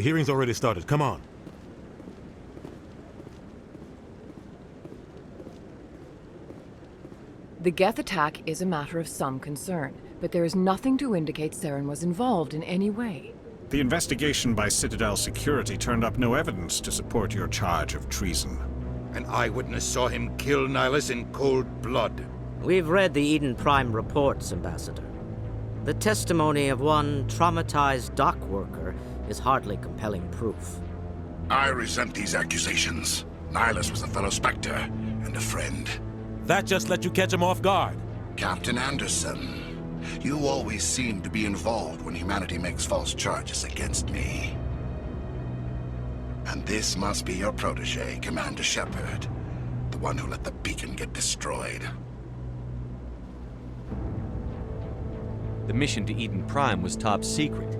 The hearing's already started. Come on. The Geth attack is a matter of some concern, but there is nothing to indicate Saren was involved in any way. The investigation by Citadel security turned up no evidence to support your charge of treason. An eyewitness saw him kill Nihilus in cold blood. We've read the Eden Prime reports, Ambassador. The testimony of one traumatized dock worker is hardly compelling proof. I resent these accusations. Nihilus was a fellow Spectre and a friend. That just let you catch him off guard. Captain Anderson, you always seem to be involved when humanity makes false charges against me. And this must be your protege, Commander Shepard, the one who let the beacon get destroyed. The mission to Eden Prime was top secret.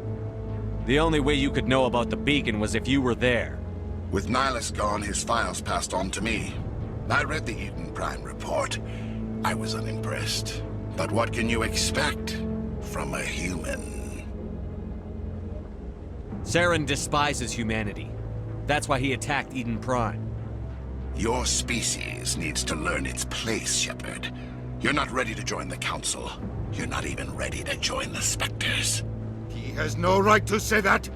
The only way you could know about the beacon was if you were there. With Nihilus gone, his files passed on to me. I read the Eden Prime report. I was unimpressed. But what can you expect from a human? Saren despises humanity. That's why he attacked Eden Prime. Your species needs to learn its place, Shepard. You're not ready to join the Council. You're not even ready to join the Spectres. He has no right to say that.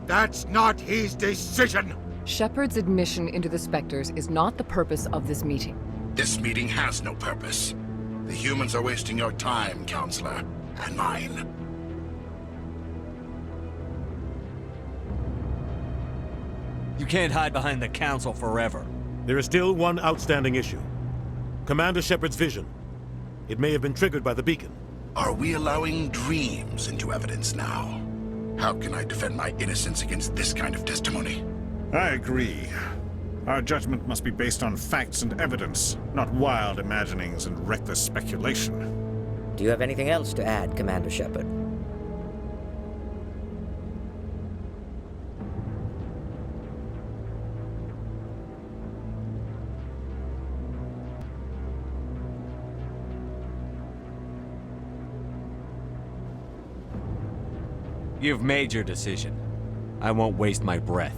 That's not his decision. Shepard's admission into the Spectres is not the purpose of this meeting. This meeting has no purpose. The humans are wasting your time, Counselor, and mine. You can't hide behind the Council forever. There is still one outstanding issue. Commander Shepard's vision. It may have been triggered by the beacon. Are we allowing dreams into evidence now? How can I defend my innocence against this kind of testimony? I agree. Our judgment must be based on facts and evidence, not wild imaginings and reckless speculation. Do you have anything else to add, Commander Shepard? You've made your decision. I won't waste my breath.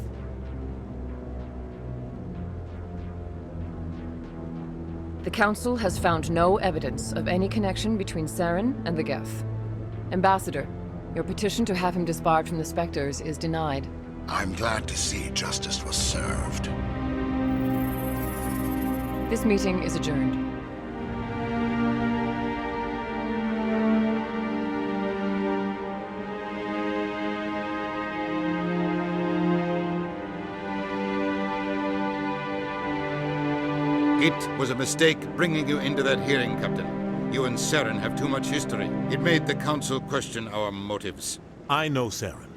The Council has found no evidence of any connection between Saren and the Geth. Ambassador, your petition to have him disbarred from the Spectres is denied. I'm glad to see justice was served. This meeting is adjourned. It was a mistake bringing you into that hearing, Captain. You and Saren have too much history. It made the Council question our motives. I know Saren.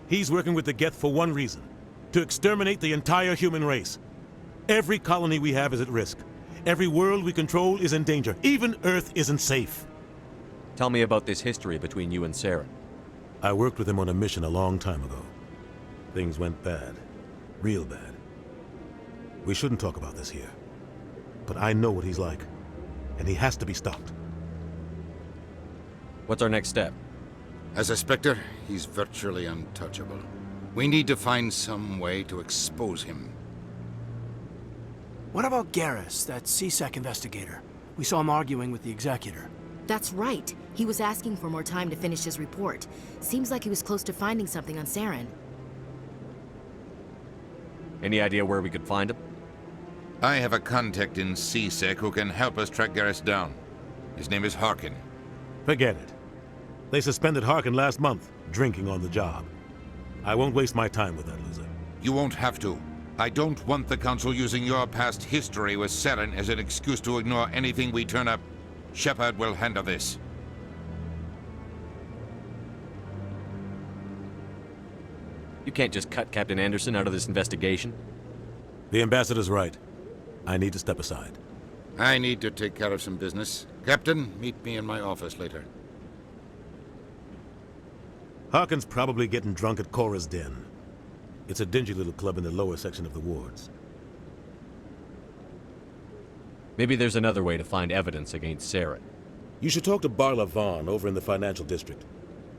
He's working with the Geth for one reason. To exterminate the entire human race. Every colony we have is at risk. Every world we control is in danger. Even Earth isn't safe. Tell me about this history between you and Saren. I worked with him on a mission a long time ago. Things went bad. Real bad. We shouldn't talk about this here. But I know what he's like, and he has to be stopped. What's our next step? As a Spectre, he's virtually untouchable. We need to find some way to expose him. What about Garrus, that CSEC investigator? We saw him arguing with the Executor. That's right. He was asking for more time to finish his report. Seems like he was close to finding something on Saren. Any idea where we could find him? I have a contact in CSEC who can help us track Garrus down. His name is Harkin. Forget it. They suspended Harkin last month, drinking on the job. I won't waste my time with that loser. You won't have to. I don't want the Council using your past history with Saren as an excuse to ignore anything we turn up. Shepard will handle this. You can't just cut Captain Anderson out of this investigation. The Ambassador's right. I need to step aside. I need to take care of some business. Captain, meet me in my office later. Harkin's probably getting drunk at Chora's Den. It's a dingy little club in the lower section of the wards. Maybe there's another way to find evidence against Saren. You should talk to Barla Vaughn over in the financial district.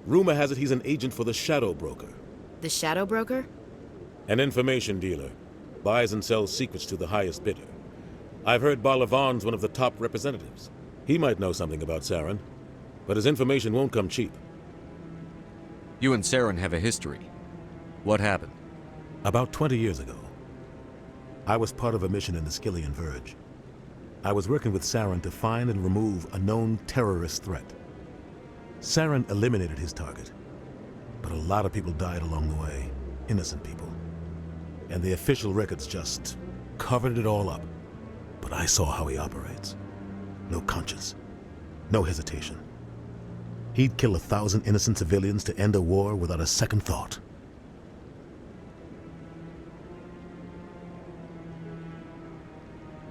Rumor has it he's an agent for the Shadow Broker. The Shadow Broker? An information dealer. Buys and sells secrets to the highest bidder. I've heard Balavan's one of the top representatives. He might know something about Saren, but his information won't come cheap. You and Saren have a history. What happened? About 20 years ago, I was part of a mission in the Skillian Verge. I was working with Saren to find and remove a known terrorist threat. Saren eliminated his target, but a lot of people died along the way, innocent people. And the official records just covered it all up. But I saw how he operates. No conscience, no hesitation. He'd kill 1,000 innocent civilians to end a war without a second thought.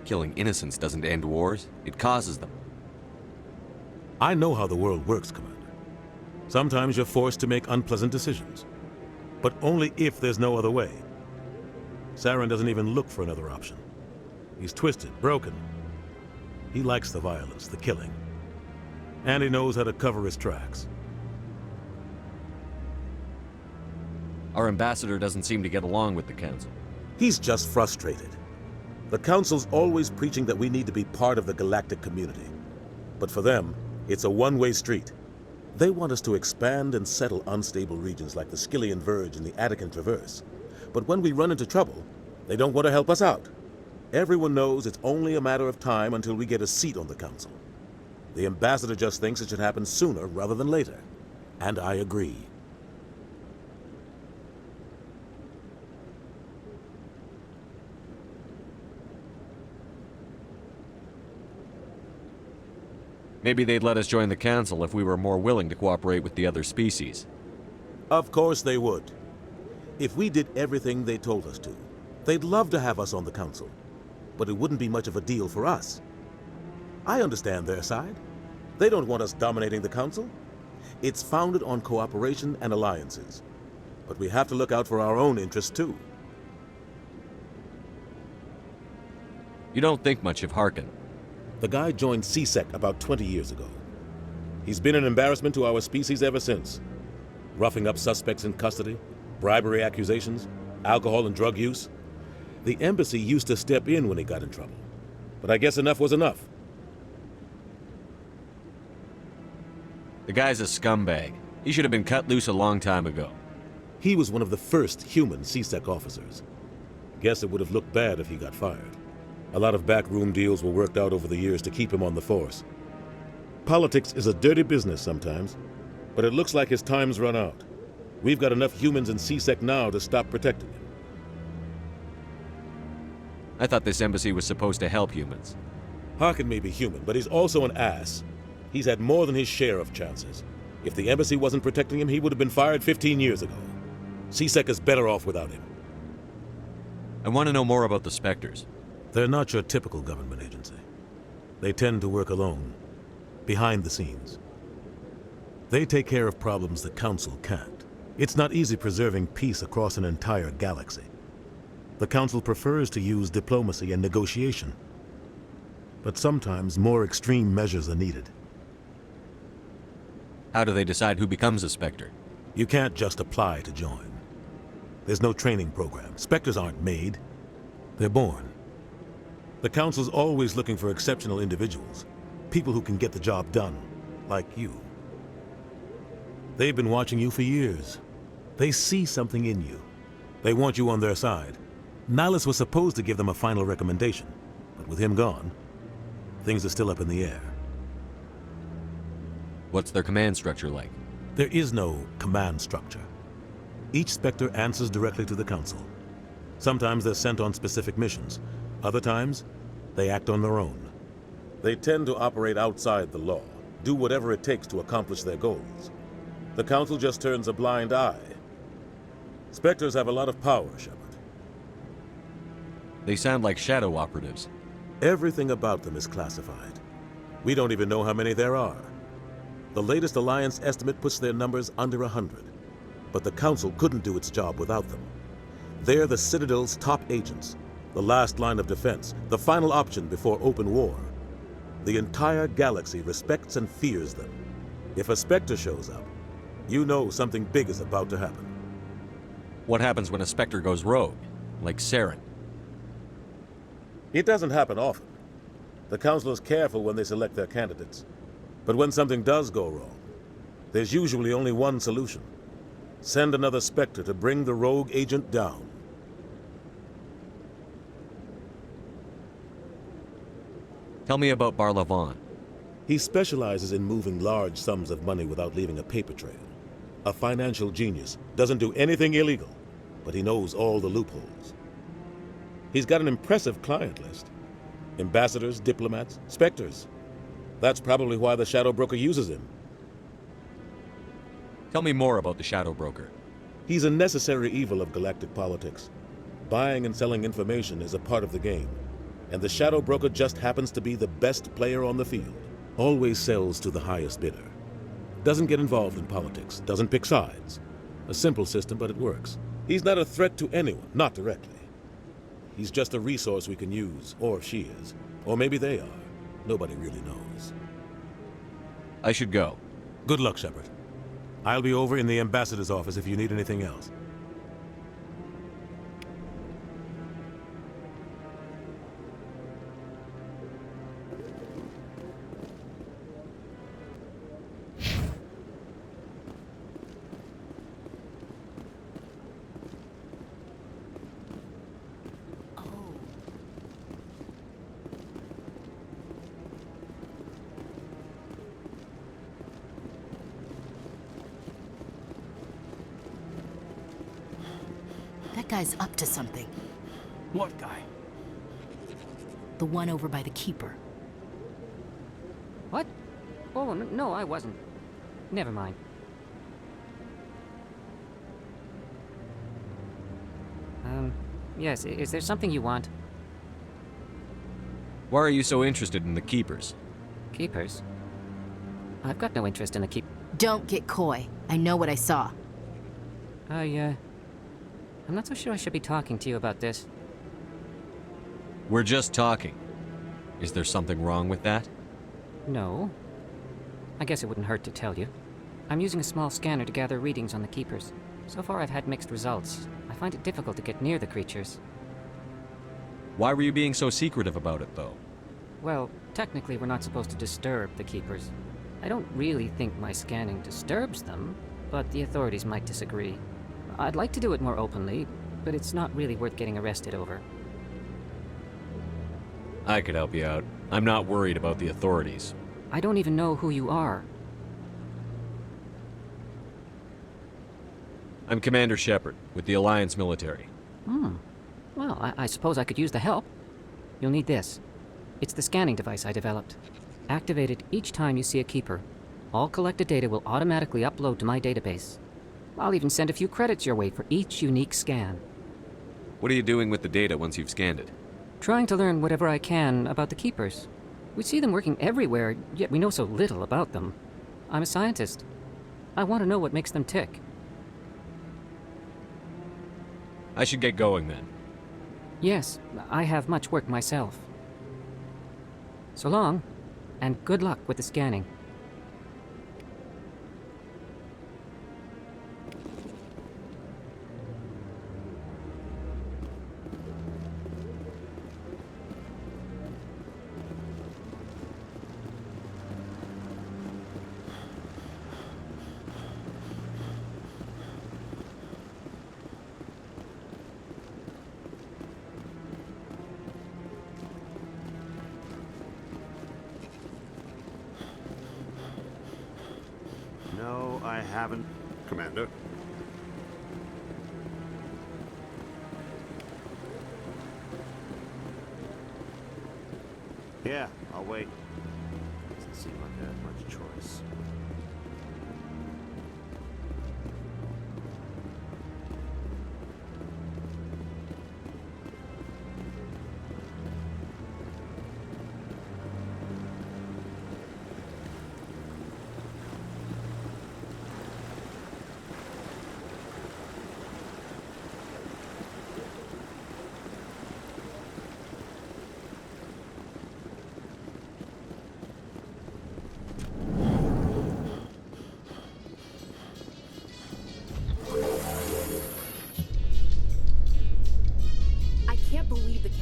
Killing innocents doesn't end wars, it causes them. I know how the world works, Commander. Sometimes you're forced to make unpleasant decisions, but only if there's no other way. Saren doesn't even look for another option. He's twisted, broken. He likes the violence, the killing. And he knows how to cover his tracks. Our ambassador doesn't seem to get along with the Council. He's just frustrated. The Council's always preaching that we need to be part of the galactic community. But for them, it's a one-way street. They want us to expand and settle unstable regions like the Skillian Verge and the Attican Traverse. But when we run into trouble, they don't want to help us out. Everyone knows it's only a matter of time until we get a seat on the Council. The ambassador just thinks it should happen sooner rather than later. And I agree. Maybe they'd let us join the Council if we were more willing to cooperate with the other species. Of course they would. If we did everything they told us to, they'd love to have us on the Council. But it wouldn't be much of a deal for us. I understand their side. They don't want us dominating the Council. It's founded on cooperation and alliances. But we have to look out for our own interests too. You don't think much of Harkin. The guy joined CSEC about 20 years ago. He's been an embarrassment to our species ever since. Roughing up suspects in custody, bribery accusations, alcohol and drug use. The embassy used to step in when he got in trouble. But I guess enough was enough. The guy's a scumbag. He should have been cut loose a long time ago. He was one of the first human CSEC officers. Guess it would have looked bad if he got fired. A lot of backroom deals were worked out over the years to keep him on the force. Politics is a dirty business sometimes, but it looks like his time's run out. We've got enough humans in CSEC now to stop protecting him. I thought this embassy was supposed to help humans. Harkin may be human, but he's also an ass. He's had more than his share of chances. If the embassy wasn't protecting him, he would have been fired 15 years ago. CSEC is better off without him. I want to know more about the Spectres. They're not your typical government agency. They tend to work alone, behind the scenes. They take care of problems the Council can't. It's not easy preserving peace across an entire galaxy. The Council prefers to use diplomacy and negotiation. But sometimes more extreme measures are needed. How do they decide who becomes a Spectre? You can't just apply to join. There's no training program. Spectres aren't made. They're born. The Council's always looking for exceptional individuals. People who can get the job done, like you. They've been watching you for years. They see something in you. They want you on their side. Nihilus was supposed to give them a final recommendation, but with him gone, things are still up in the air. What's their command structure like? There is no command structure. Each Spectre answers directly to the Council. Sometimes they're sent on specific missions. Other times, they act on their own. They tend to operate outside the law, do whatever it takes to accomplish their goals. The Council just turns a blind eye. Spectres have a lot of power, Shepard. They sound like shadow operatives. Everything about them is classified. We don't even know how many there are. The latest Alliance estimate puts their numbers under 100. But the Council couldn't do its job without them. They're the Citadel's top agents, the last line of defense, the final option before open war. The entire galaxy respects and fears them. If a Spectre shows up, you know something big is about to happen. What happens when a Spectre goes rogue, like Saren? It doesn't happen often. The Council is careful when they select their candidates. But when something does go wrong, there's usually only one solution. Send another Spectre to bring the rogue agent down. Tell me about Barlavon. He specializes in moving large sums of money without leaving a paper trail. A financial genius, doesn't do anything illegal, but he knows all the loopholes. He's got an impressive client list. Ambassadors, diplomats, Spectres. That's probably why the Shadow Broker uses him. Tell me more about the Shadow Broker. He's a necessary evil of galactic politics. Buying and selling information is a part of the game, and the Shadow Broker just happens to be the best player on the field. Always sells to the highest bidder. Doesn't get involved in politics, doesn't pick sides. A simple system, but it works. He's not a threat to anyone, not directly. He's just a resource we can use, or she is. Or maybe they are. Nobody really knows. I should go. Good luck, Shepard. I'll be over in the Ambassador's office if you need anything else. That guy's up to something. What guy? The one over by the Keeper. What? Oh, no, I wasn't. Never mind. Yes, is there something you want? Why are you so interested in the Keepers? Keepers? I've got no interest in the Don't get coy. I know what I saw. I'm not so sure I should be talking to you about this. We're just talking. Is there something wrong with that? No. I guess it wouldn't hurt to tell you. I'm using a small scanner to gather readings on the Keepers. So far I've had mixed results. I find it difficult to get near the creatures. Why were you being so secretive about it, though? Well, technically we're not supposed to disturb the Keepers. I don't really think my scanning disturbs them, but the authorities might disagree. I'd like to do it more openly, but it's not really worth getting arrested over. I could help you out. I'm not worried about the authorities. I don't even know who you are. I'm Commander Shepard, with the Alliance military. Well, I suppose I could use the help. You'll need this. It's the scanning device I developed. Activate it each time you see a Keeper. All collected data will automatically upload to my database. I'll even send a few credits your way for each unique scan. What are you doing with the data once you've scanned it? Trying to learn whatever I can about the Keepers. We see them working everywhere, yet we know so little about them. I'm a scientist. I want to know what makes them tick. I should get going then. Yes, I have much work myself. So long, and good luck with the scanning. No, I haven't, Commander. Yeah, I'll wait. Doesn't seem like I have much choice.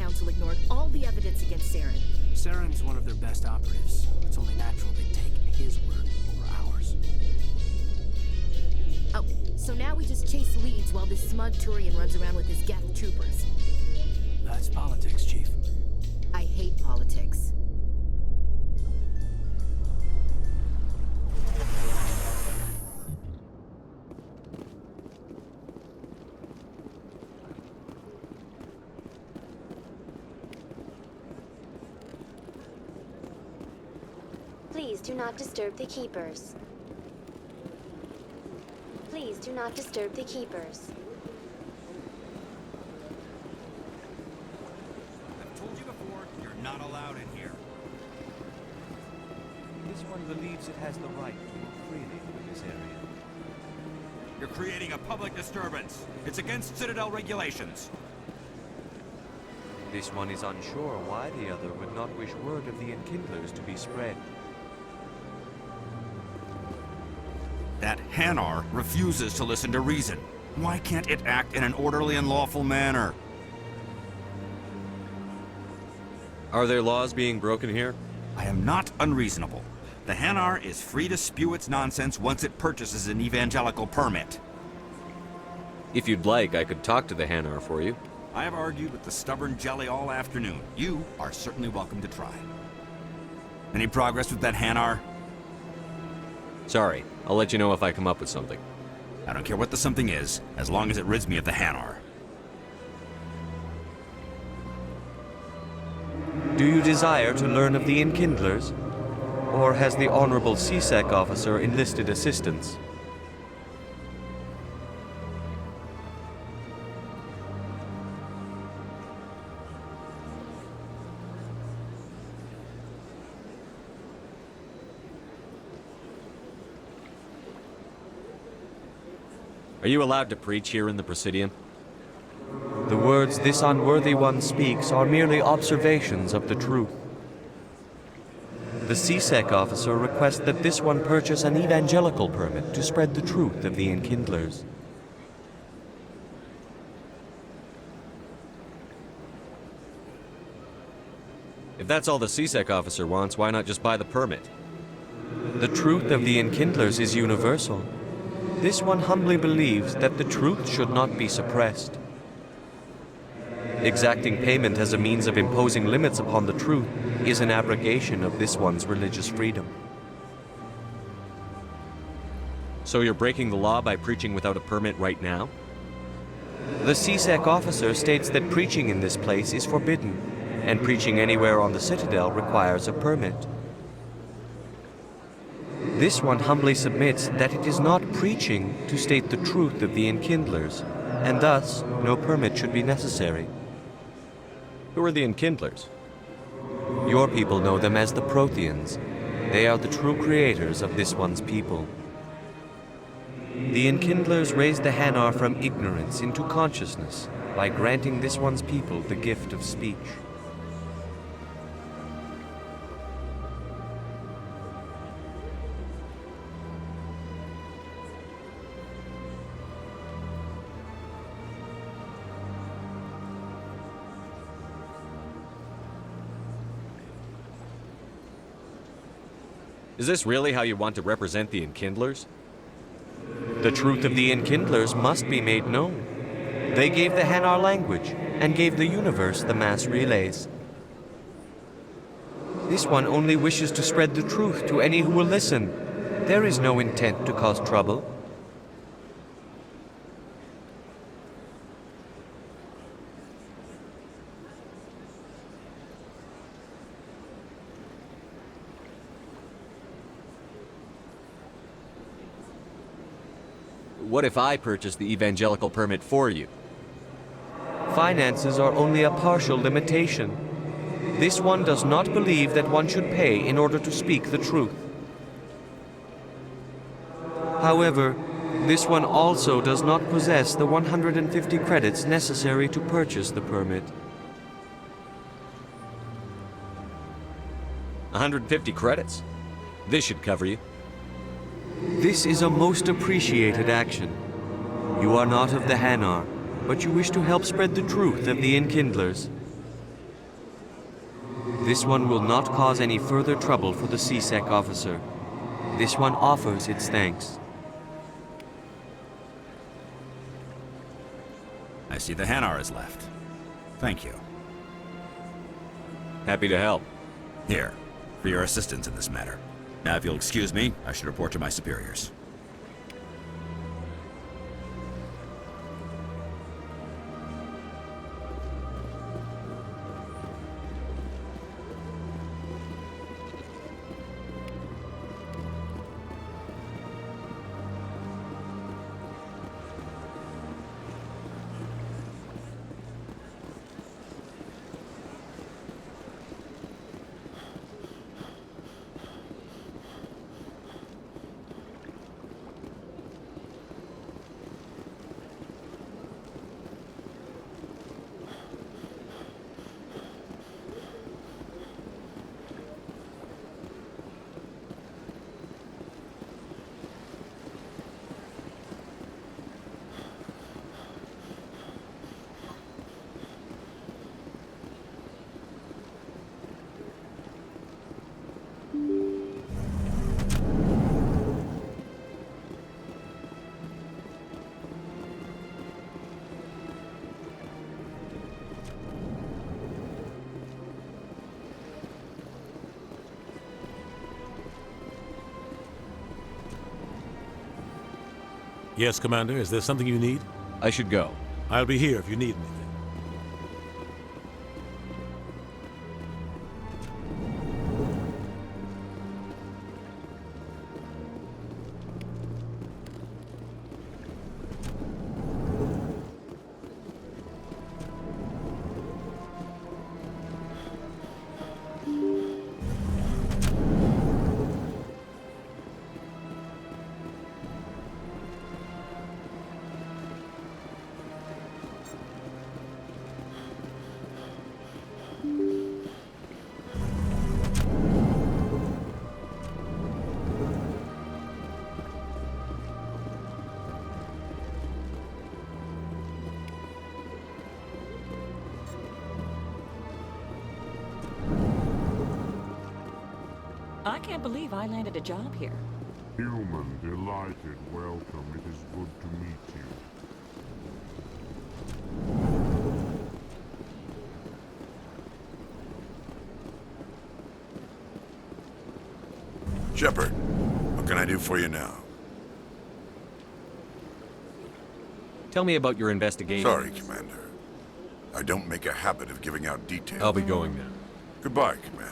Council ignored all the evidence against Saren. Saren's one of their best operatives. It's only natural they take his word over ours. Oh, so now we just chase leads while this smug Turian runs around with his Geth troopers. That's politics, Chief. I hate politics. Please do not disturb the Keepers. Please do not disturb the Keepers. I've told you before, you're not allowed in here. This one believes it has the right to move freely through this area. You're creating a public disturbance. It's against Citadel regulations. This one is unsure why the other would not wish word of the Enkindlers to be spread. That Hanar refuses to listen to reason. Why can't it act in an orderly and lawful manner? Are there laws being broken here? I am not unreasonable. The Hanar is free to spew its nonsense once it purchases an evangelical permit. If you'd like, I could talk to the Hanar for you. I have argued with the stubborn jelly all afternoon. You are certainly welcome to try. Any progress with that Hanar? Sorry, I'll let you know if I come up with something. I don't care what the something is, as long as it rids me of the Hanar. Do you desire to learn of the Enkindlers? Or has the Honorable CSEC officer enlisted assistance? Are you allowed to preach here in the Presidium? The words this unworthy one speaks are merely observations of the truth. The CSEC officer requests that this one purchase an evangelical permit to spread the truth of the Enkindlers. If that's all the CSEC officer wants, why not just buy the permit? The truth of the Enkindlers is universal. This one humbly believes that the truth should not be suppressed. Exacting payment as a means of imposing limits upon the truth is an abrogation of this one's religious freedom. So you're breaking the law by preaching without a permit right now? The CSEC officer states that preaching in this place is forbidden, and preaching anywhere on the Citadel requires a permit. This one humbly submits that it is not preaching to state the truth of the Enkindlers, and thus no permit should be necessary. Who are the Enkindlers? Your people know them as the Protheans. They are the true creators of this one's people. The Enkindlers raised the Hanar from ignorance into consciousness by granting this one's people the gift of speech. Is this really how you want to represent the Enkindlers? The truth of the Enkindlers must be made known. They gave the Hanar language and gave the universe the mass relays. This one only wishes to spread the truth to any who will listen. There is no intent to cause trouble. What if I purchase the evangelical permit for you? Finances are only a partial limitation. This one does not believe that one should pay in order to speak the truth. However, this one also does not possess the 150 credits necessary to purchase the permit. 150 credits? This should cover you. This is a most appreciated action. You are not of the Hanar, but you wish to help spread the truth of the Enkindlers. This one will not cause any further trouble for the C-Sec officer. This one offers its thanks. I see the Hanar is left. Thank you. Happy to help. Here, for your assistance in this matter. Now, if you'll excuse me, I should report to my superiors. Yes, Commander. Is there something you need? I should go. I'll be here if you need anything. I can't believe I landed a job here. Human, delighted, welcome. It is good to meet you. Shepard, what can I do for you now? Tell me about your investigation. Sorry, Commander. I don't make a habit of giving out details. I'll be going now. Goodbye, Commander.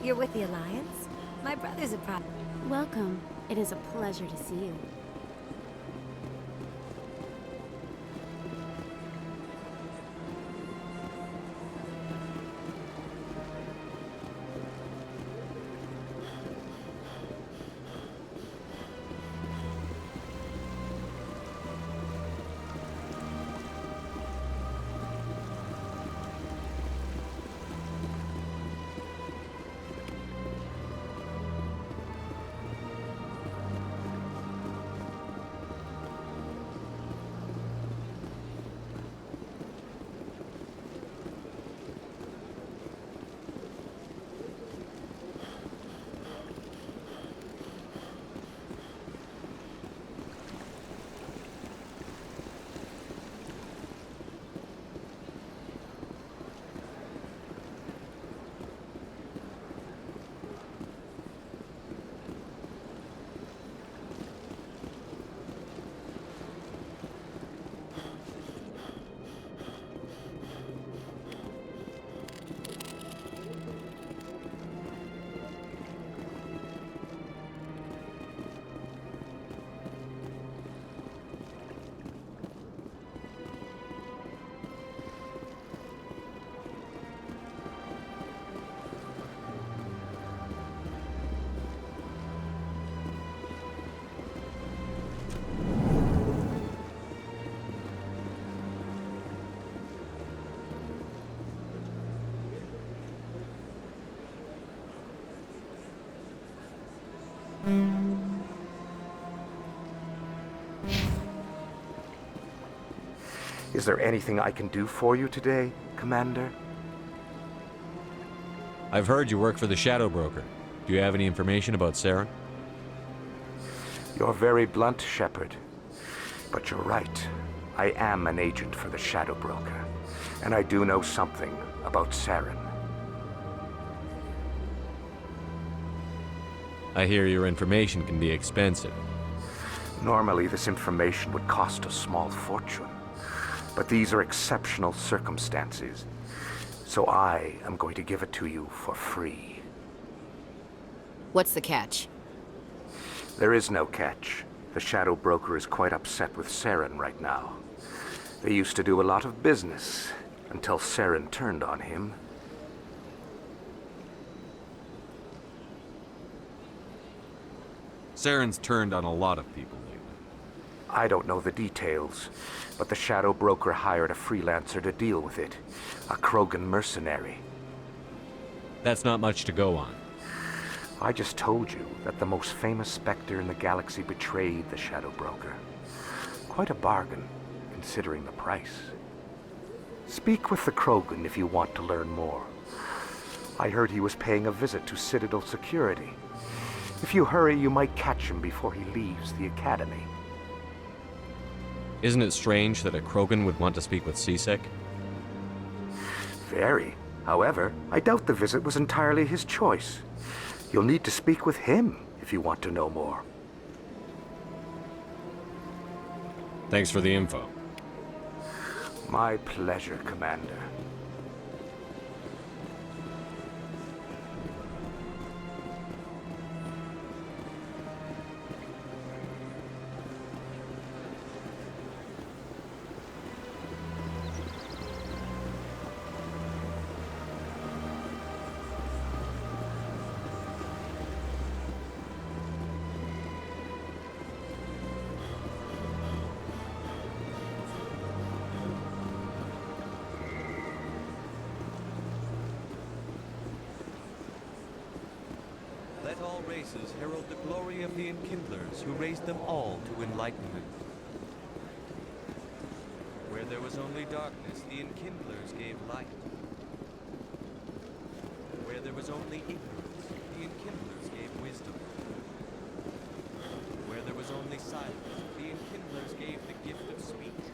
You're with the Alliance? My brother's a pro- Welcome. It is a pleasure to see you. Is there anything I can do for you today, Commander? I've heard you work for the Shadow Broker. Do you have any information about Saren? You're very blunt, Shepard. But you're right. I am an agent for the Shadow Broker, and I do know something about Saren. I hear your information can be expensive. Normally, this information would cost a small fortune. But these are exceptional circumstances, so I am going to give it to you for free. What's the catch? There is no catch. The Shadow Broker is quite upset with Saren right now. They used to do a lot of business, until Saren turned on him. Saren's turned on a lot of people lately. I don't know the details, but the Shadow Broker hired a freelancer to deal with it. A Krogan mercenary. That's not much to go on. I just told you that the most famous Spectre in the galaxy betrayed the Shadow Broker. Quite a bargain, considering the price. Speak with the Krogan if you want to learn more. I heard he was paying a visit to Citadel security. If you hurry, you might catch him before he leaves the Academy. Isn't it strange that a Krogan would want to speak with CSEC? Very. However, I doubt the visit was entirely his choice. You'll need to speak with him if you want to know more. Thanks for the info. My pleasure, Commander. Let all races herald the glory of the Enkindlers who raised them all to enlightenment. Where there was only darkness, the Enkindlers gave light. Where there was only ignorance, the Enkindlers gave wisdom. Where there was only silence, the Enkindlers gave the gift of speech.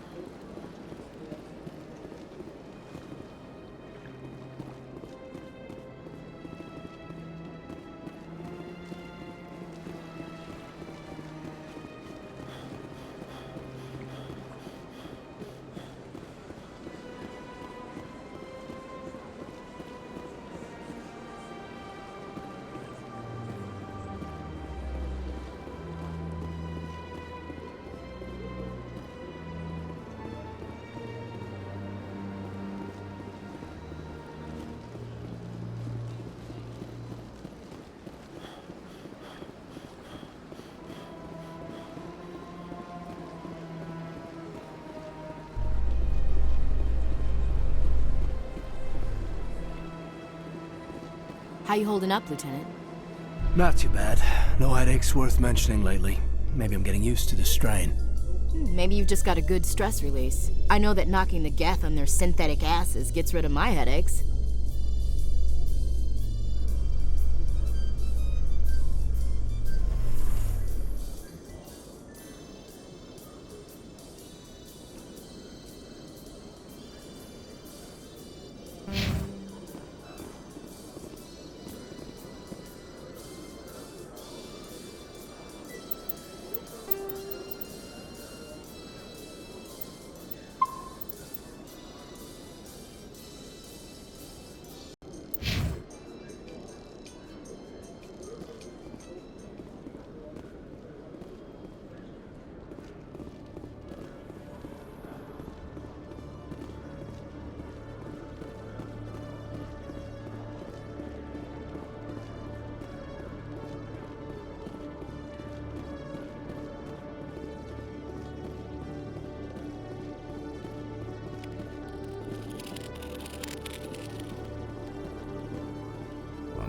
How you holding up, Lieutenant? Not too bad. No headaches worth mentioning lately. Maybe I'm getting used to the strain. Maybe you've just got a good stress release. I know that knocking the Geth on their synthetic asses gets rid of my headaches.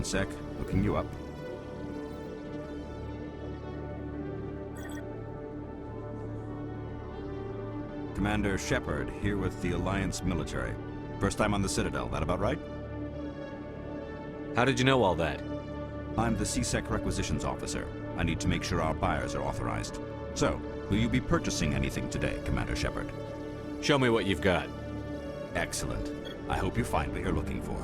One sec, looking you up. Commander Shepard, here with the Alliance military. First time on the Citadel, that about right? How did you know all that? I'm the CSEC requisitions officer. I need to make sure our buyers are authorized. So, will you be purchasing anything today, Commander Shepard? Show me what you've got. Excellent. I hope you find what you're looking for.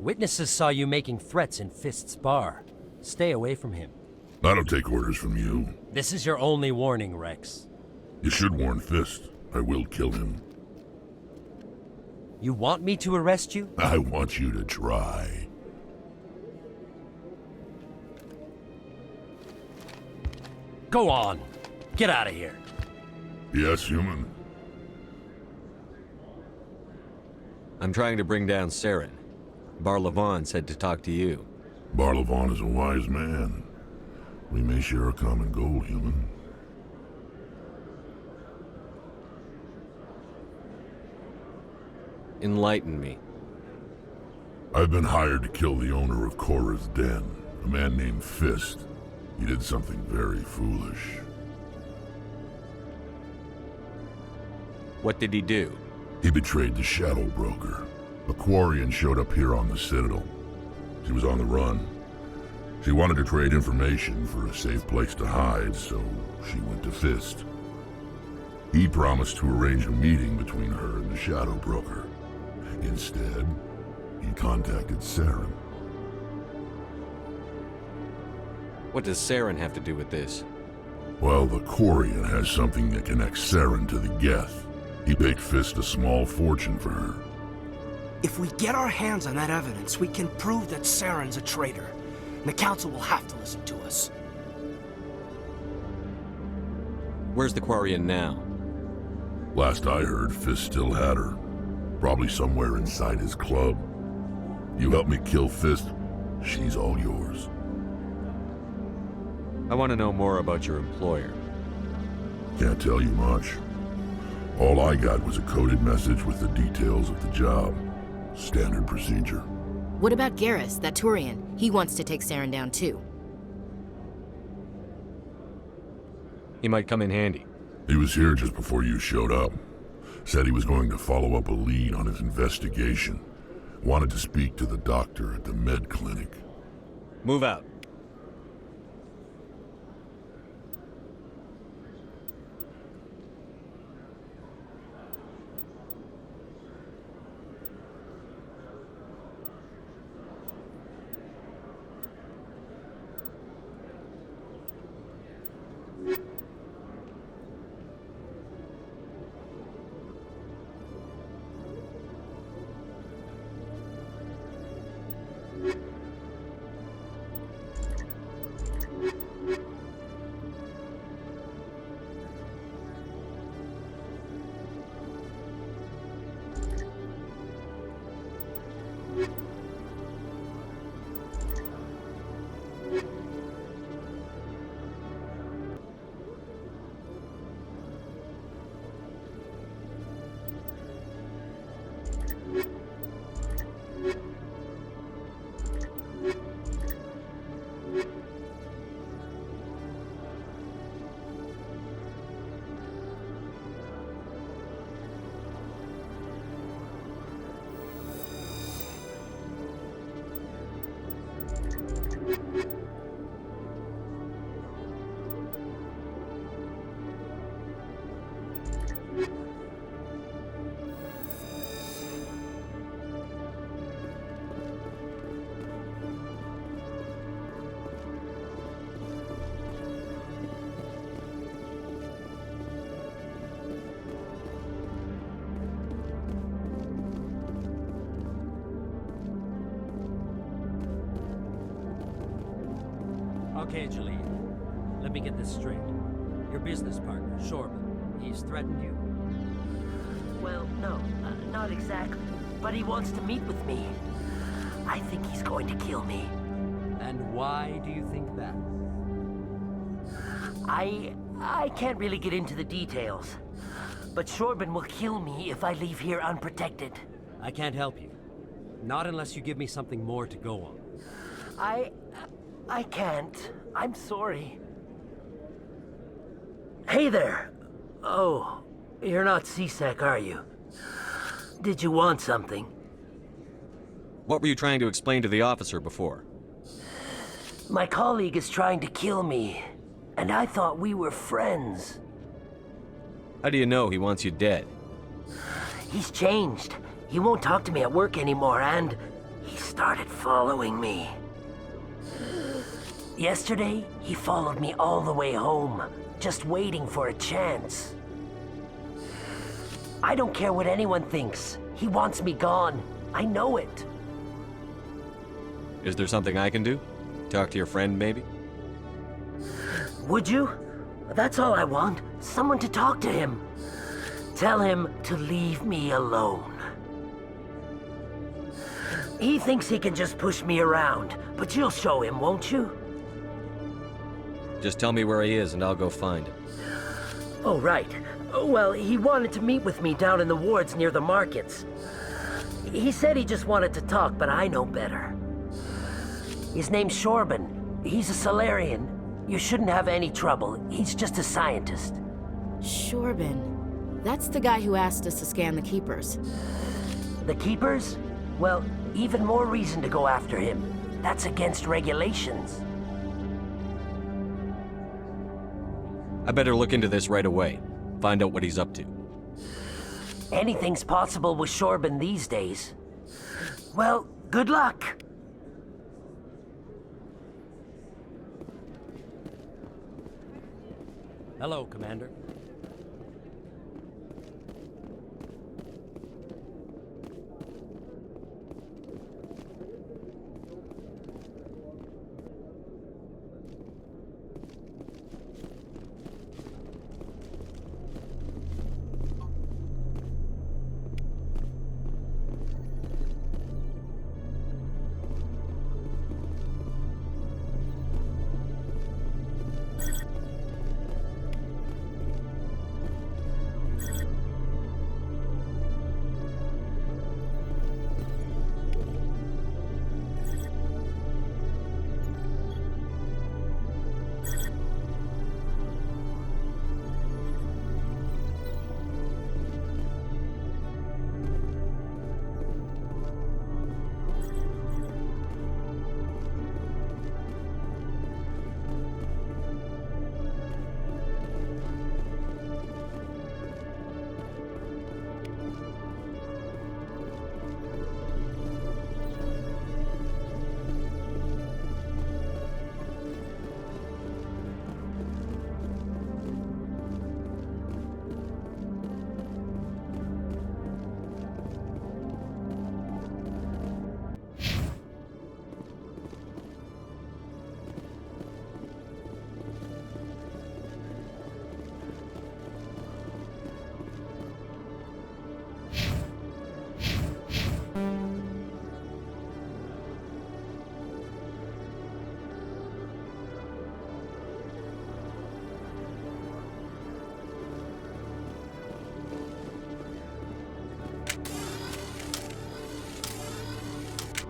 Witnesses saw you making threats in Fist's bar. Stay away from him. I don't take orders from you. This is your only warning, Wrex. You should warn Fist. I will kill him. You want me to arrest you? I want you to try. Go on. Get out of here. Yes, human. I'm trying to bring down Saren. Barlavon said to talk to you. Barlavon is a wise man. We may share a common goal, human. Enlighten me. I've been hired to kill the owner of Chora's den, a man named Fist. He did something very foolish. What did he do? He betrayed the Shadow Broker. A Quarian showed up here on the Citadel. She was on the run. She wanted to trade information for a safe place to hide, so she went to Fist. He promised to arrange a meeting between her and the Shadow Broker. Instead, he contacted Saren. What does Saren have to do with this? Well, the Quarian has something that connects Saren to the Geth. He paid Fist a small fortune for her. If we get our hands on that evidence, we can prove that Saren's a traitor. And the Council will have to listen to us. Where's the Quarian now? Last I heard, Fist still had her. Probably somewhere inside his club. You help me kill Fist, she's all yours. I want to know more about your employer. Can't tell you much. All I got was a coded message with the details of the job. Standard procedure. What about Garrus, that Turian? He wants to take Saren down too. He might come in handy. He was here just before you showed up. Said he was going to follow up a lead on his investigation. Wanted to speak to the doctor at the med clinic. Move out. Okay, Jahleed. Let me get this straight. Your business partner, Chorban, he's threatened you? Well, no, not exactly. But he wants to meet with me. I think he's going to kill me. And why do you think that? I can't really get into the details. But Chorban will kill me if I leave here unprotected. I can't help you. Not unless you give me something more to go on. I can't. I'm sorry. Hey there. Oh, you're not C-Sec, are you? Did you want something? What were you trying to explain to the officer before? My colleague is trying to kill me, and I thought we were friends. How do you know he wants you dead? He's changed. He won't talk to me at work anymore, and he started following me. Yesterday, he followed me all the way home, just waiting for a chance. I don't care what anyone thinks. He wants me gone. I know it. Is there something I can do? Talk to your friend, maybe? Would you? That's all I want. Someone to talk to him. Tell him to leave me alone. He thinks he can just push me around, but you'll show him, won't you? Just tell me where he is and I'll go find him. Oh, right. Well, he wanted to meet with me down in the wards near the markets. He said he just wanted to talk, but I know better. His name's Chorban. He's a Solarian. You shouldn't have any trouble. He's just a scientist. Chorban. That's the guy who asked us to scan the Keepers. The Keepers? Well, even more reason to go after him. That's against regulations. I better look into this right away. Find out what he's up to. Anything's possible with Chorban these days. Well, good luck! Hello, Commander.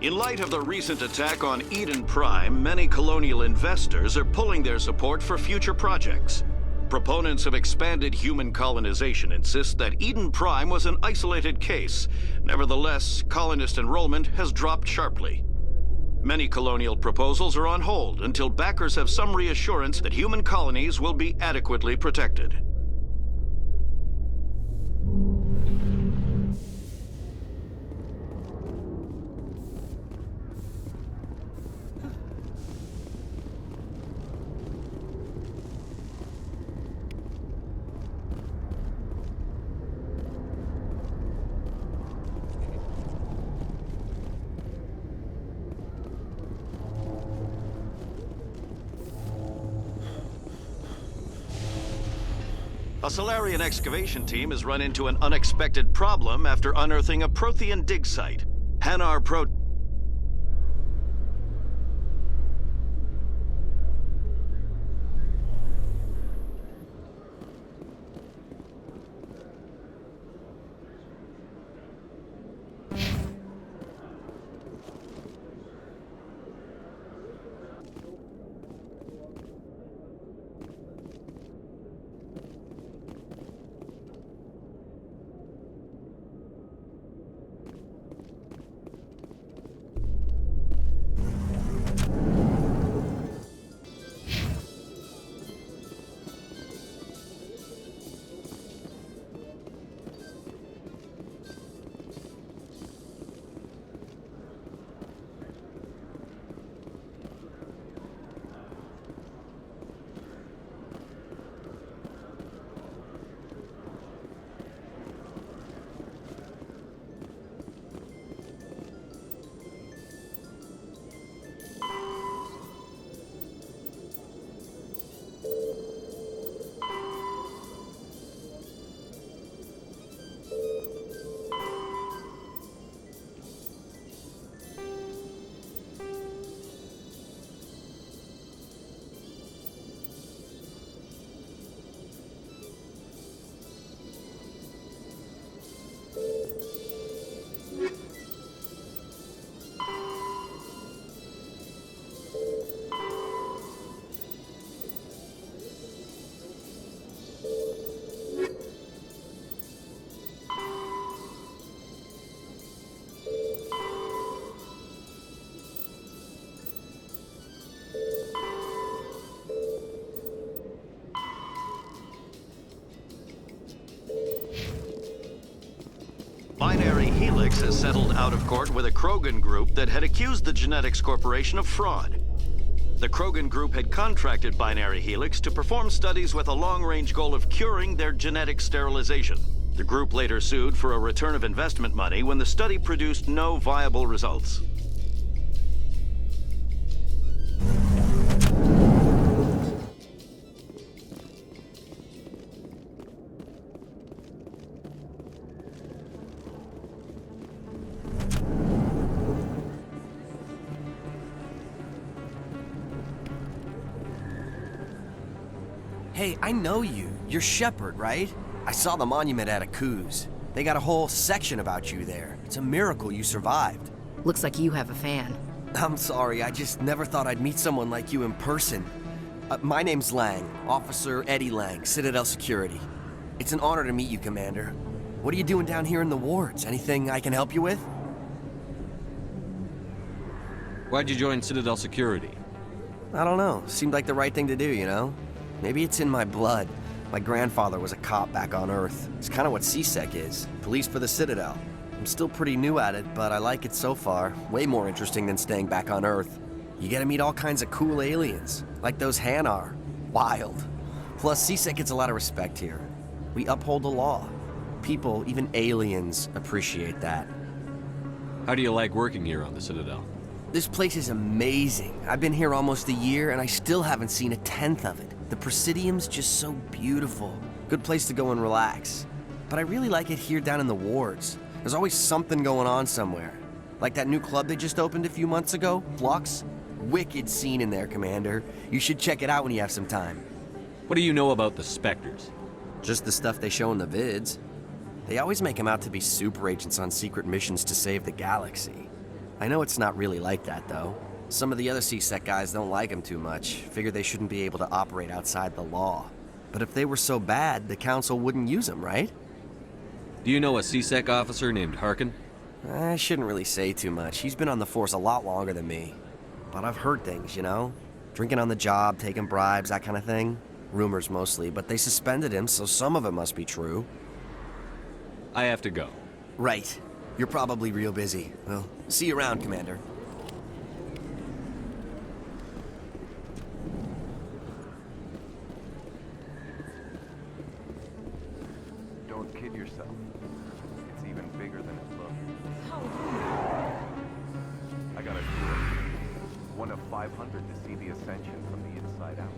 In light of the recent attack on Eden Prime, many colonial investors are pulling their support for future projects. Proponents of expanded human colonization insist that Eden Prime was an isolated case. Nevertheless, colonist enrollment has dropped sharply. Many colonial proposals are on hold until backers have some reassurance that human colonies will be adequately protected. A Solarian excavation team has run into an unexpected problem after unearthing a Prothean dig site. Hanar Binary Helix has settled out of court with a Krogan group that had accused the Genetics Corporation of fraud. The Krogan group had contracted Binary Helix to perform studies with a long-range goal of curing their genetic sterilization. The group later sued for a return of investment money when the study produced no viable results. Hey, I know you. You're Shepard, right? I saw the monument at Aku's. They got a whole section about you there. It's a miracle you survived. Looks like you have a fan. I'm sorry, I just never thought I'd meet someone like you in person. My name's Lang, Officer Eddie Lang, Citadel Security. It's an honor to meet you, Commander. What are you doing down here in the wards? Anything I can help you with? Why'd you join Citadel Security? I don't know. Seemed like the right thing to do, you know? Maybe it's in my blood. My grandfather was a cop back on Earth. It's kind of what CSEC is. Police for the Citadel. I'm still pretty new at it, but I like it so far. Way more interesting than staying back on Earth. You get to meet all kinds of cool aliens, like those Hanar. Wild. Plus, CSEC gets a lot of respect here. We uphold the law. People, even aliens, appreciate that. How do you like working here on the Citadel? This place is amazing. I've been here almost a year, and I still haven't seen a tenth of it. The Presidium's just so beautiful. Good place to go and relax. But I really like it here down in the wards. There's always something going on somewhere. Like that new club they just opened a few months ago, Flux. Wicked scene in there, Commander. You should check it out when you have some time. What do you know about the Spectres? Just the stuff they show in the vids. They always make them out to be super agents on secret missions to save the galaxy. I know it's not really like that, though. Some of the other CSEC guys don't like them too much, figure they shouldn't be able to operate outside the law. But if they were so bad, the Council wouldn't use them, right? Do you know a CSEC officer named Harkin? I shouldn't really say too much. He's been on the force a lot longer than me. But I've heard things, you know? Drinking on the job, taking bribes, that kind of thing. Rumors mostly, but they suspended him, so some of it must be true. I have to go. Right. You're probably real busy. Well, see you around, Commander. Don't kid yourself. It's even bigger than it looks. I got a tour. One of 500 to see the Ascension from the inside out.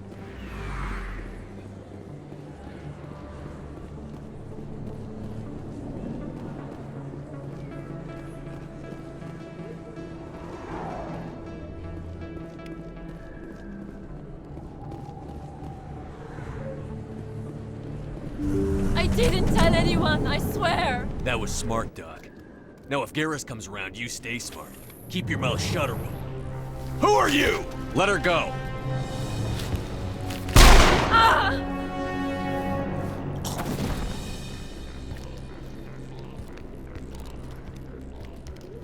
I didn't tell anyone, I swear! That was smart, Doc. Now if Garrus comes around, you stay smart. Keep your mouth shut or Who are you? Let her go! Ah!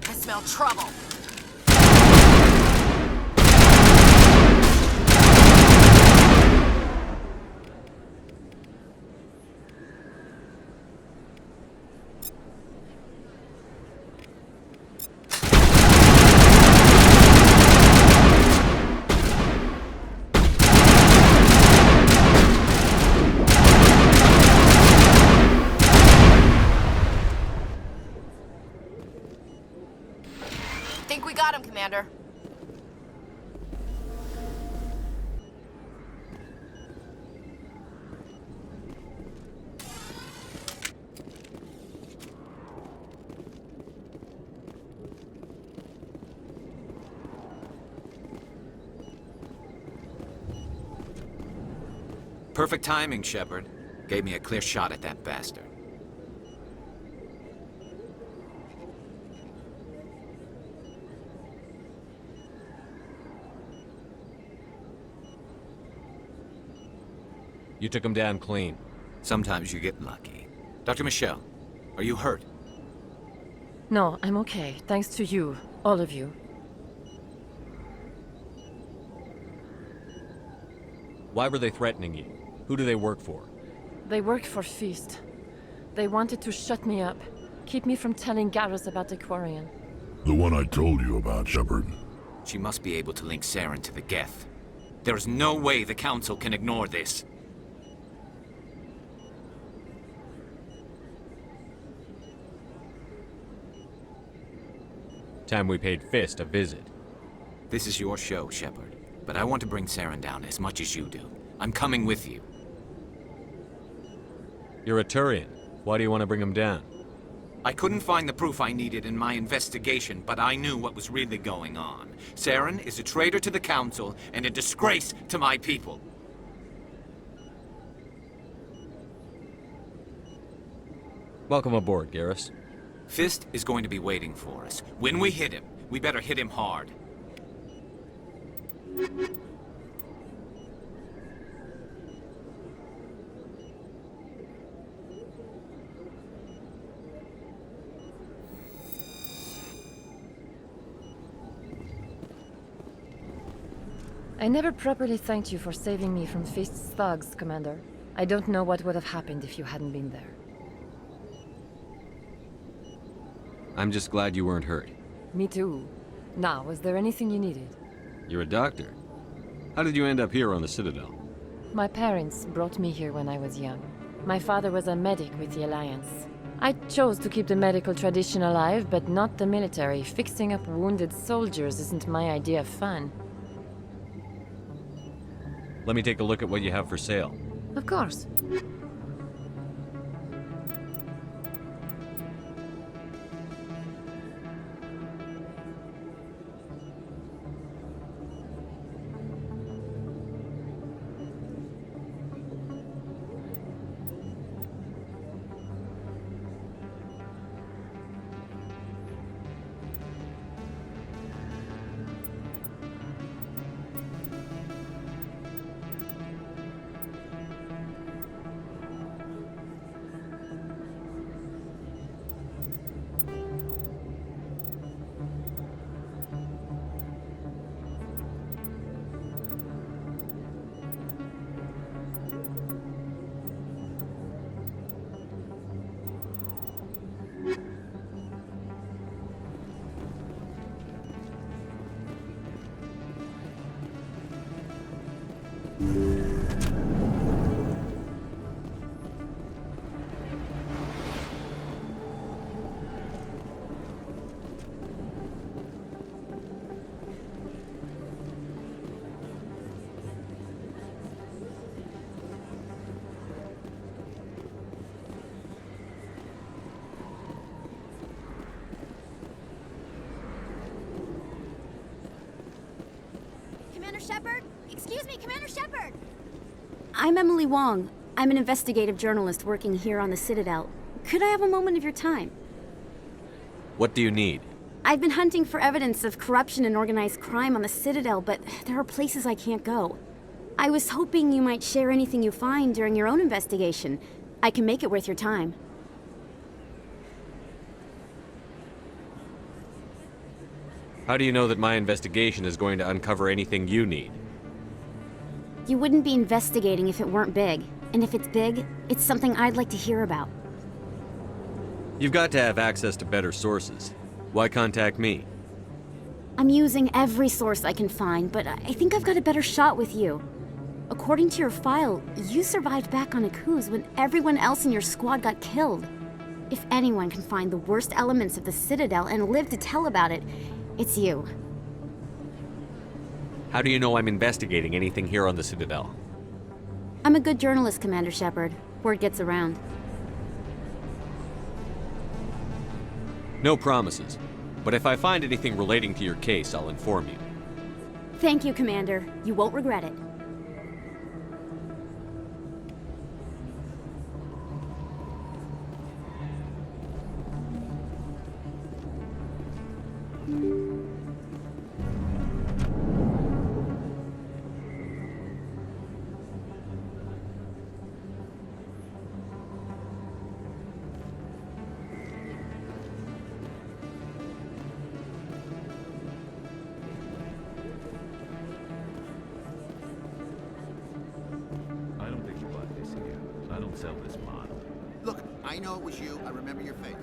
I smell trouble. Think we got him, Commander. Perfect timing, Shepard. Gave me a clear shot at that bastard. You took him down clean. Sometimes you get lucky. Dr. Michel, are you hurt? No, I'm okay. Thanks to you. All of you. Why were they threatening you? Who do they work for? They work for Feast. They wanted to shut me up. Keep me from telling Garrus about the Quarian. The one I told you about, Shepard. She must be able to link Saren to the Geth. There's no way the Council can ignore this. Time we paid Fist a visit. This is your show, Shepard. But I want to bring Saren down as much as you do. I'm coming with you. You're a Turian. Why do you want to bring him down? I couldn't find the proof I needed in my investigation, but I knew what was really going on. Saren is a traitor to the Council and a disgrace to my people. Welcome aboard, Garrus. Fist is going to be waiting for us. When we hit him, we better hit him hard. I never properly thanked you for saving me from Fist's thugs, Commander. I don't know what would have happened if you hadn't been there. I'm just glad you weren't hurt. Me too. Now, was there anything you needed? You're a doctor. How did you end up here on the Citadel? My parents brought me here when I was young. My father was a medic with the Alliance. I chose to keep the medical tradition alive, but not the military. Fixing up wounded soldiers isn't my idea of fun. Let me take a look at what you have for sale. Of course. Commander Shepard? Excuse me, Commander Shepard! I'm Emily Wong. I'm an investigative journalist working here on the Citadel. Could I have a moment of your time? What do you need? I've been hunting for evidence of corruption and organized crime on the Citadel, but there are places I can't go. I was hoping you might share anything you find during your own investigation. I can make it worth your time. How do you know that my investigation is going to uncover anything you need? You wouldn't be investigating if it weren't big. And if it's big, it's something I'd like to hear about. You've got to have access to better sources. Why contact me? I'm using every source I can find, but I think I've got a better shot with you. According to your file, you survived back on Akuz when everyone else in your squad got killed. If anyone can find the worst elements of the Citadel and live to tell about it, it's you. How do you know I'm investigating anything here on the Citadel? I'm a good journalist, Commander Shepard. Word gets around. No promises. But if I find anything relating to your case, I'll inform you. Thank you, Commander. You won't regret it. Sell this model. Look, I know it was you. I remember your face.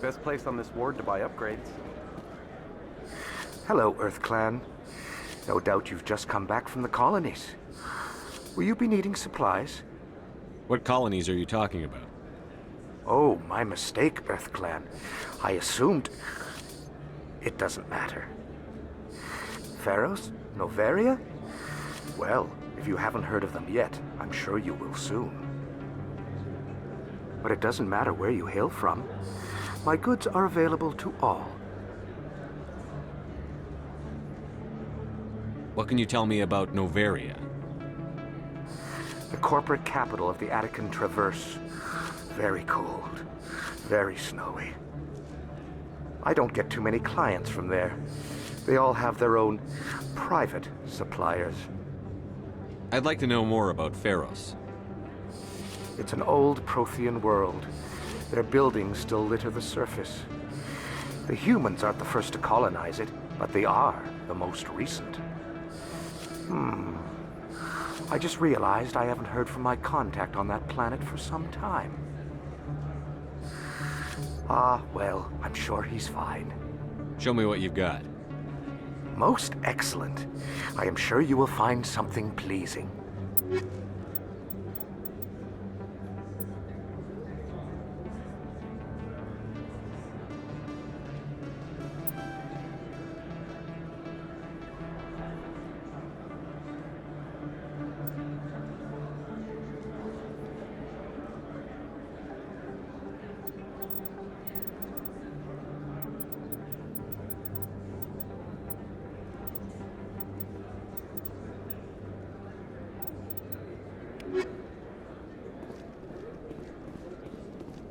Best place on this ward to buy upgrades. Hello, Earth Clan. No doubt you've just come back from the colonies. Will you be needing supplies? What colonies are you talking about? Oh, my mistake, Earth Clan. I assumed... It doesn't matter. Pharos? Noveria? Well, if you haven't heard of them yet, I'm sure you will soon. But it doesn't matter where you hail from. My goods are available to all. What can you tell me about Noveria? The corporate capital of the Attican Traverse. Very cold. Very snowy. I don't get too many clients from there. They all have their own private suppliers. I'd like to know more about Pharos. It's an old Prothean world. Their buildings still litter the surface. The humans aren't the first to colonize it, but they are the most recent. I just realized I haven't heard from my contact on that planet for some time. Ah, well, I'm sure he's fine. Show me what you've got. Most excellent. I am sure you will find something pleasing.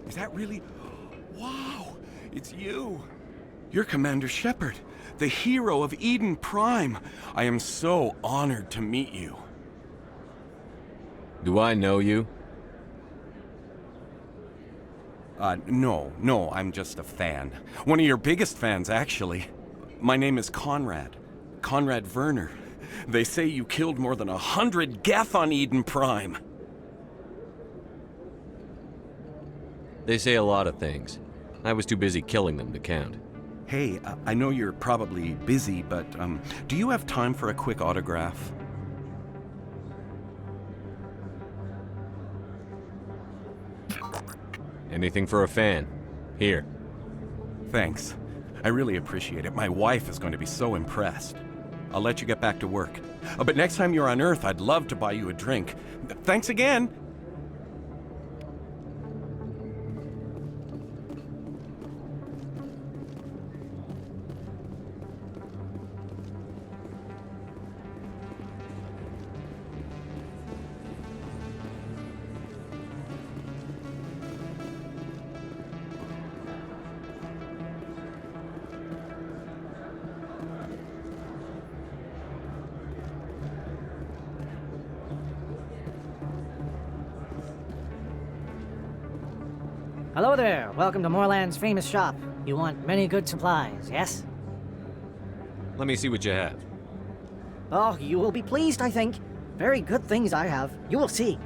Is that really... Wow! It's you! You're Commander Shepard, the hero of Eden Prime. I am so honored to meet you. Do I know you? No, I'm just a fan. One of your biggest fans, actually. My name is Conrad. Conrad Werner. They say you killed more than 100 Geth on Eden Prime. They say a lot of things. I was too busy killing them to count. Hey, I know you're probably busy, but do you have time for a quick autograph? Anything for a fan. Here. Thanks. I really appreciate it. My wife is going to be so impressed. I'll let you get back to work. But next time you're on Earth, I'd love to buy you a drink. Thanks again! Hello there. Welcome to Moorland's famous shop. You want many good supplies, yes? Let me see what you have. Oh, you will be pleased, I think. Very good things I have. You will see.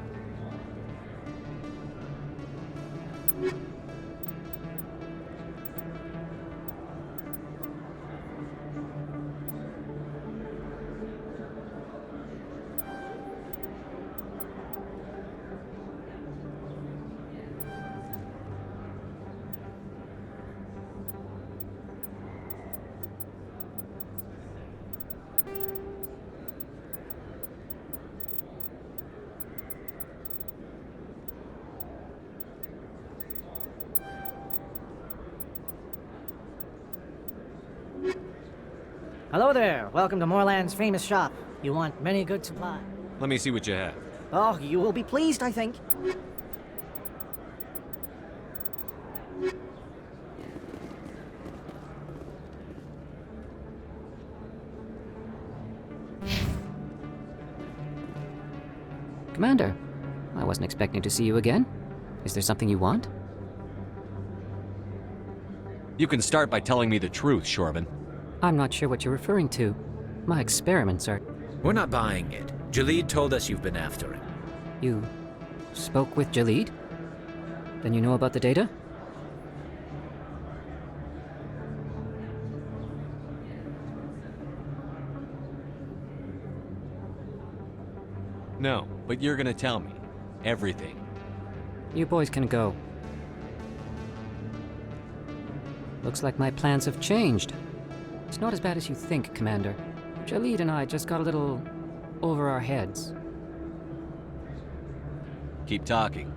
Hello there. Welcome to Moorland's famous shop. You want many good supplies. Let me see what you have. Oh, you will be pleased, I think. Commander, I wasn't expecting to see you again. Is there something you want? You can start by telling me the truth, Chorban. I'm not sure what you're referring to. My experiments are... We're not buying it. Jahleed told us you've been after him. You spoke with Jahleed? Then you know about the data? No, but you're gonna tell me. Everything. You boys can go. Looks like my plans have changed. It's not as bad as you think, Commander. Jahleed and I just got a little over our heads. Keep talking.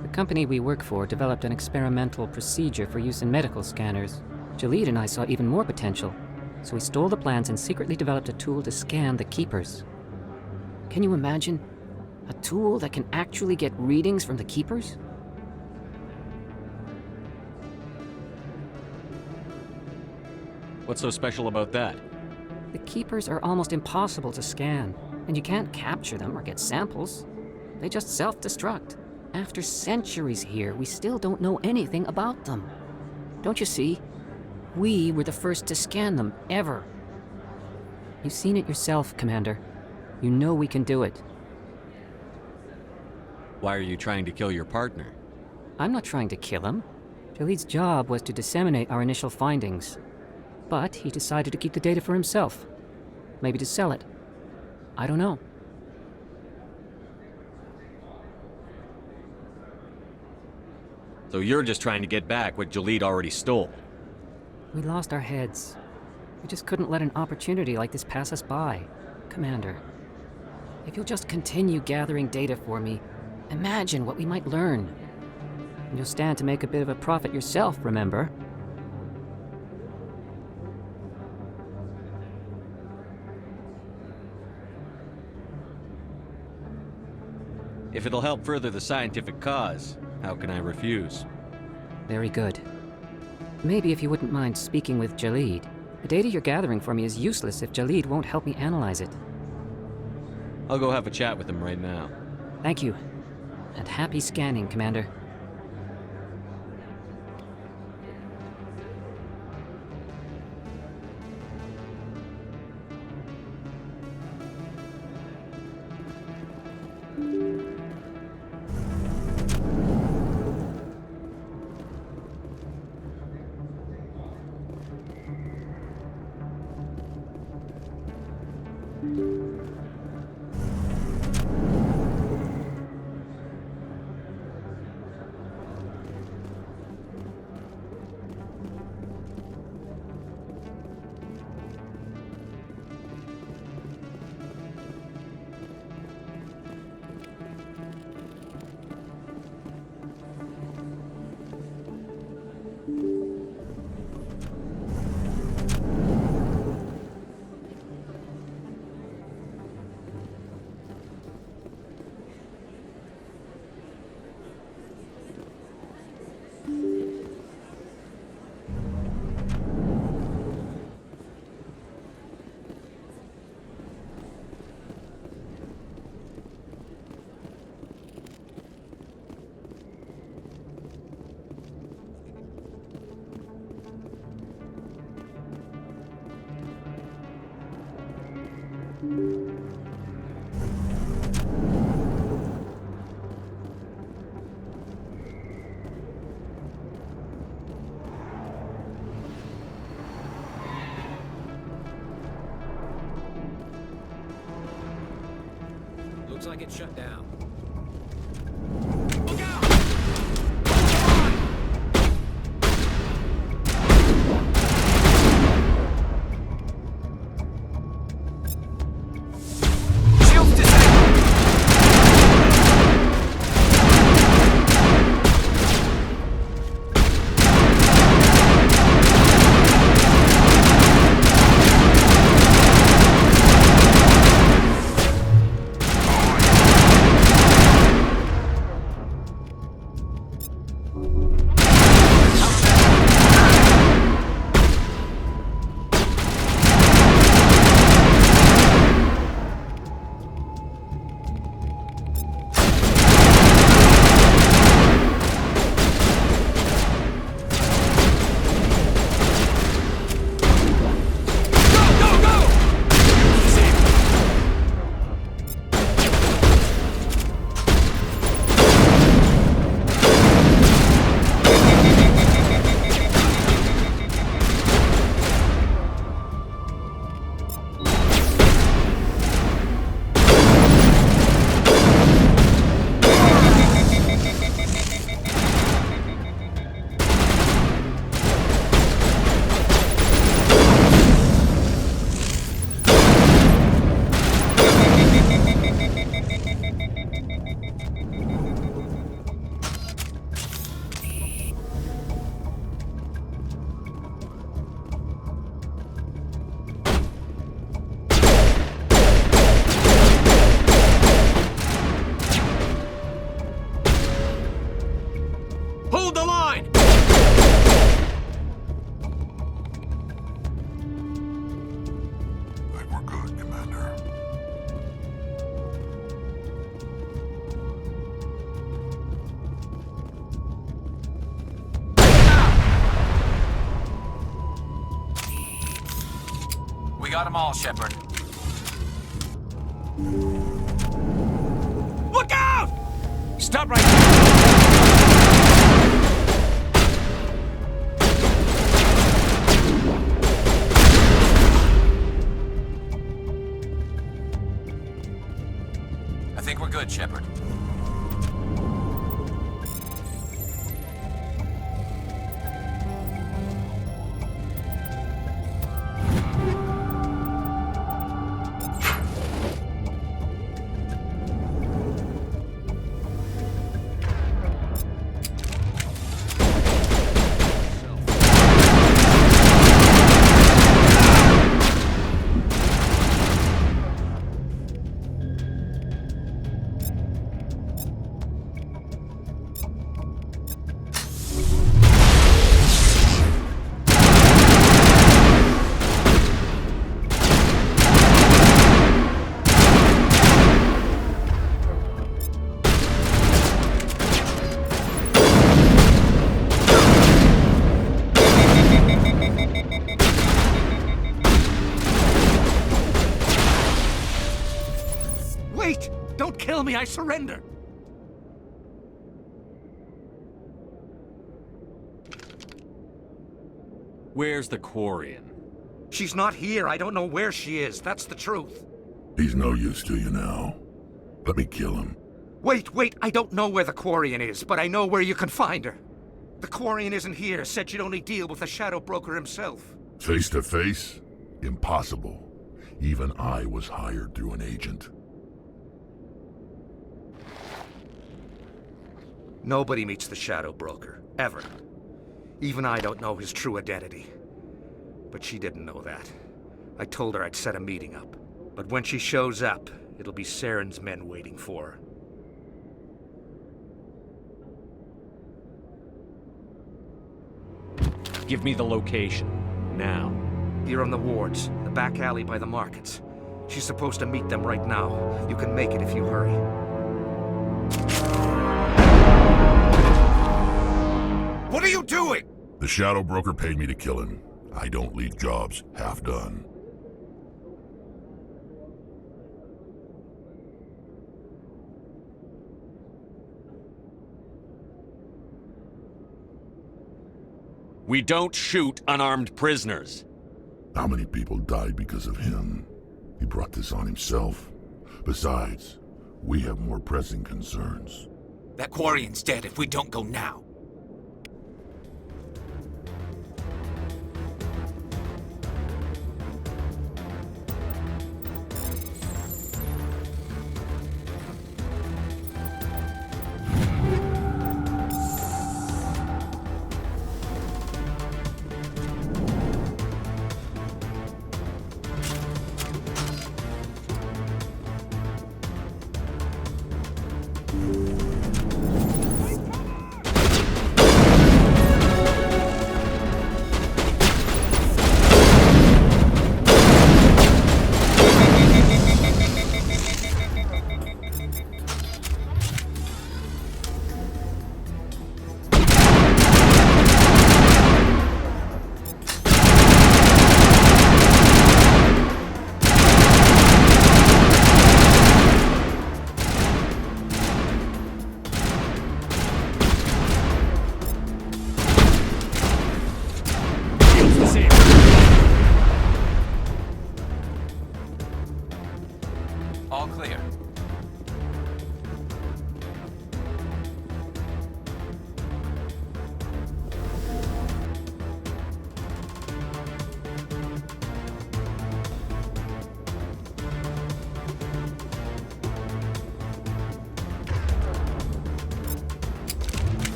The company we work for developed an experimental procedure for use in medical scanners. Jahleed and I saw even more potential, so we stole the plans and secretly developed a tool to scan the Keepers. Can you imagine? A tool that can actually get readings from the Keepers? What's so special about that? The Keepers are almost impossible to scan, and you can't capture them or get samples. They just self-destruct. After centuries here, we still don't know anything about them. Don't you see? We were the first to scan them, ever. You've seen it yourself, Commander. You know we can do it. Why are you trying to kill your partner? I'm not trying to kill him. Jahleed's job was to disseminate our initial findings. But he decided to keep the data for himself. Maybe to sell it. I don't know. So you're just trying to get back what Jahleed already stole? We lost our heads. We just couldn't let an opportunity like this pass us by. Commander, if you'll just continue gathering data for me, imagine what we might learn. And you'll stand to make a bit of a profit yourself, remember? If it'll help further the scientific cause, how can I refuse? Very good. Maybe if you wouldn't mind speaking with Jahleed. The data you're gathering for me is useless if Jahleed won't help me analyze it. I'll go have a chat with him right now. Thank you. And happy scanning, Commander. Looks like it's shut down. Hold the line! I think we're good, Commander. We got them all, Shepard. Look out! Stop right there! I think we're good, Shepard. Wait! Don't kill me, I surrender! Where's the Quarian? She's not here. I don't know where she is. That's the truth. He's no use to you now. Let me kill him. Wait! I don't know where the Quarian is, but I know where you can find her. The Quarian isn't here. Said she'd only deal with the Shadow Broker himself. Face to face? Impossible. Even I was hired through an agent. Nobody meets the Shadow Broker. Ever. Even I don't know his true identity. But she didn't know that. I told her I'd set a meeting up. But when she shows up, it'll be Saren's men waiting for her. Give me the location. Now. Here on the wards, the back alley by the markets. She's supposed to meet them right now. You can make it if you hurry. What are you doing? The Shadow Broker paid me to kill him. I don't leave jobs half done. We don't shoot unarmed prisoners. How many people died because of him? He brought this on himself. Besides, we have more pressing concerns. That Quarian's dead if we don't go now.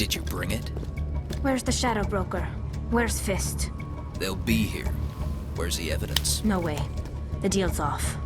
Did you bring it? Where's the Shadow Broker? Where's Fist? They'll be here. Where's the evidence? No way. The deal's off.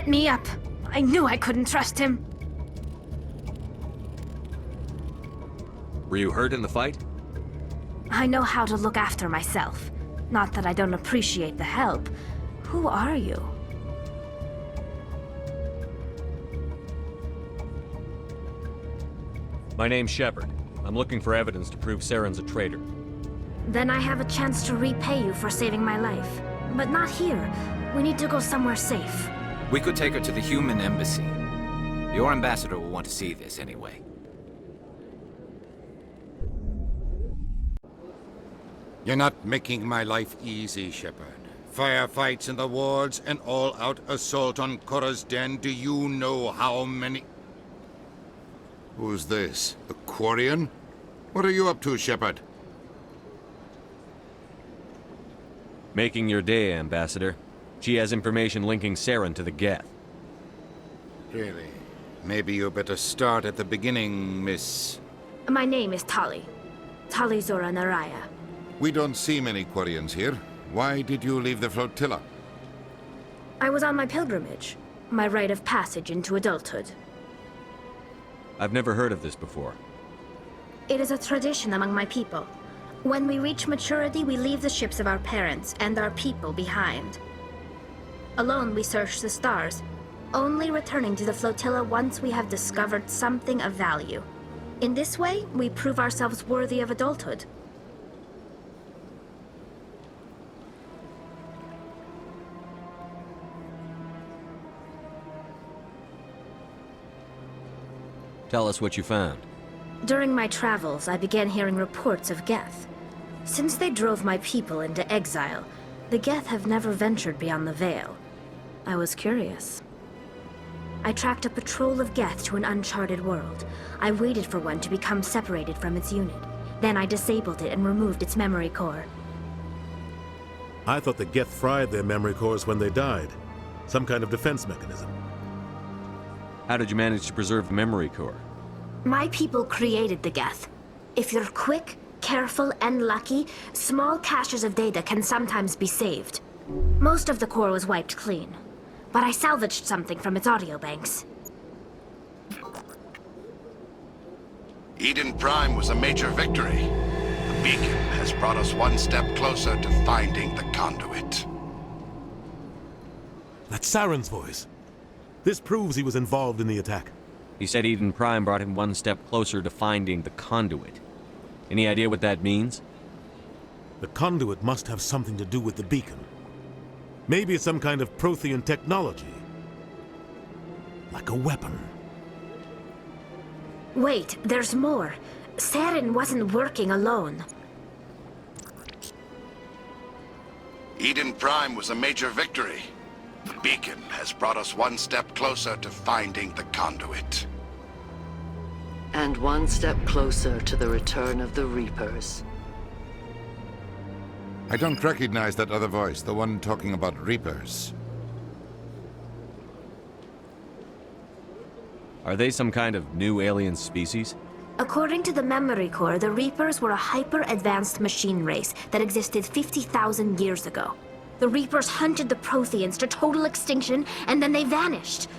Me up. I knew I couldn't trust him. Were you hurt in the fight? I know how to look after myself. Not that I don't appreciate the help. Who are you? My name's Shepard. I'm looking for evidence to prove Saren's a traitor. Then I have a chance to repay you for saving my life. But not here. We need to go somewhere safe. We could take her to the human embassy. Your ambassador will want to see this anyway. You're not making my life easy, Shepard. Firefights in the wards, an all-out assault on Chora's den. Do you know how many... Who's this? The Quarian? What are you up to, Shepard? Making your day, Ambassador. She has information linking Saren to the Geth. Really? Maybe you better start at the beginning, Miss... My name is Tali. Tali Zorah Naraya. We don't see many Quarians here. Why did you leave the flotilla? I was on my pilgrimage. My rite of passage into adulthood. I've never heard of this before. It is a tradition among my people. When we reach maturity, we leave the ships of our parents and our people behind. Alone, we search the stars, only returning to the flotilla once we have discovered something of value. In this way, we prove ourselves worthy of adulthood. Tell us what you found. During my travels, I began hearing reports of Geth. Since they drove my people into exile, the Geth have never ventured beyond the Veil. I was curious. I tracked a patrol of Geth to an uncharted world. I waited for one to become separated from its unit. Then I disabled it and removed its memory core. I thought the Geth fried their memory cores when they died. Some kind of defense mechanism. How did you manage to preserve the memory core? My people created the Geth. If you're quick, careful, and lucky, small caches of data can sometimes be saved. Most of the core was wiped clean, but I salvaged something from its audio banks. Eden Prime was a major victory. The beacon has brought us one step closer to finding the conduit. That's Saren's voice. This proves he was involved in the attack. He said Eden Prime brought him one step closer to finding the conduit. Any idea what that means? The conduit must have something to do with the beacon. Maybe it's some kind of Prothean technology. Like a weapon. Wait, there's more. Saren wasn't working alone. Eden Prime was a major victory. The beacon has brought us one step closer to finding the conduit. And one step closer to the return of the Reapers. I don't recognize that other voice, the one talking about Reapers. Are they some kind of new alien species? According to the memory core, the Reapers were a hyper-advanced machine race that existed 50,000 years ago. The Reapers hunted the Protheans to total extinction, and then they vanished.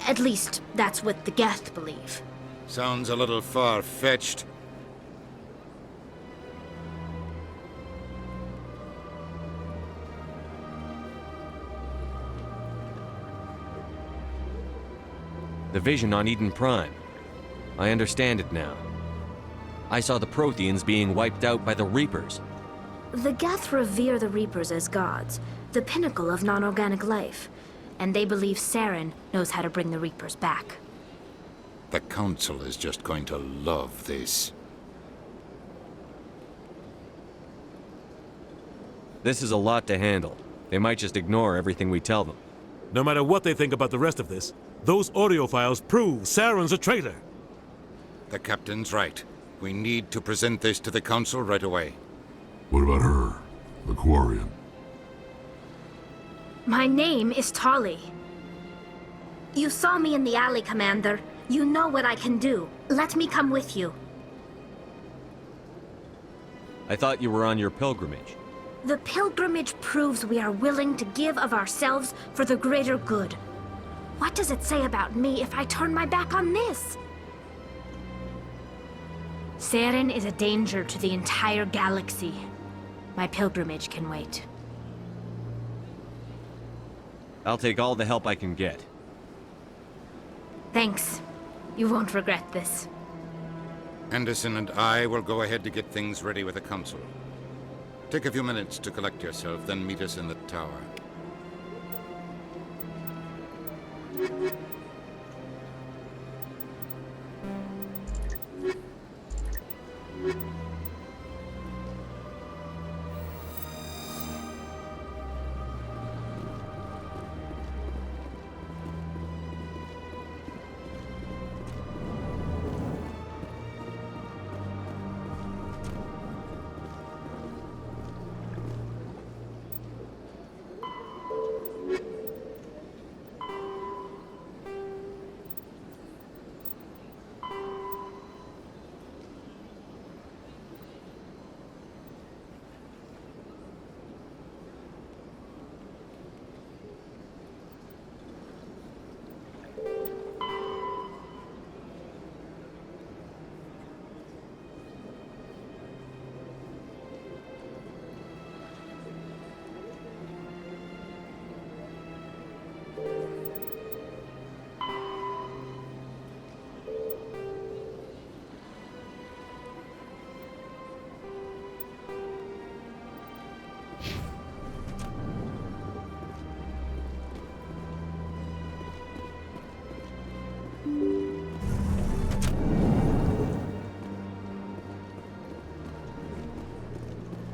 At least, that's what the Geth believe. Sounds a little far-fetched. The vision on Eden Prime. I understand it now. I saw the Protheans being wiped out by the Reapers. The Geth revere the Reapers as gods, the pinnacle of non-organic life. And they believe Saren knows how to bring the Reapers back. The Council is just going to love this. This is a lot to handle. They might just ignore everything we tell them. No matter what they think about the rest of this, those audio files prove Saren's a traitor. The Captain's right. We need to present this to the Council right away. What about her, the Quarian? My name is Tali. You saw me in the alley, Commander. You know what I can do. Let me come with you. I thought you were on your pilgrimage. The pilgrimage proves we are willing to give of ourselves for the greater good. What does it say about me if I turn my back on this? Saren is a danger to the entire galaxy. My pilgrimage can wait. I'll take all the help I can get. Thanks. You won't regret this. Anderson and I will go ahead to get things ready with the Council. Take a few minutes to collect yourself, then meet us in the tower.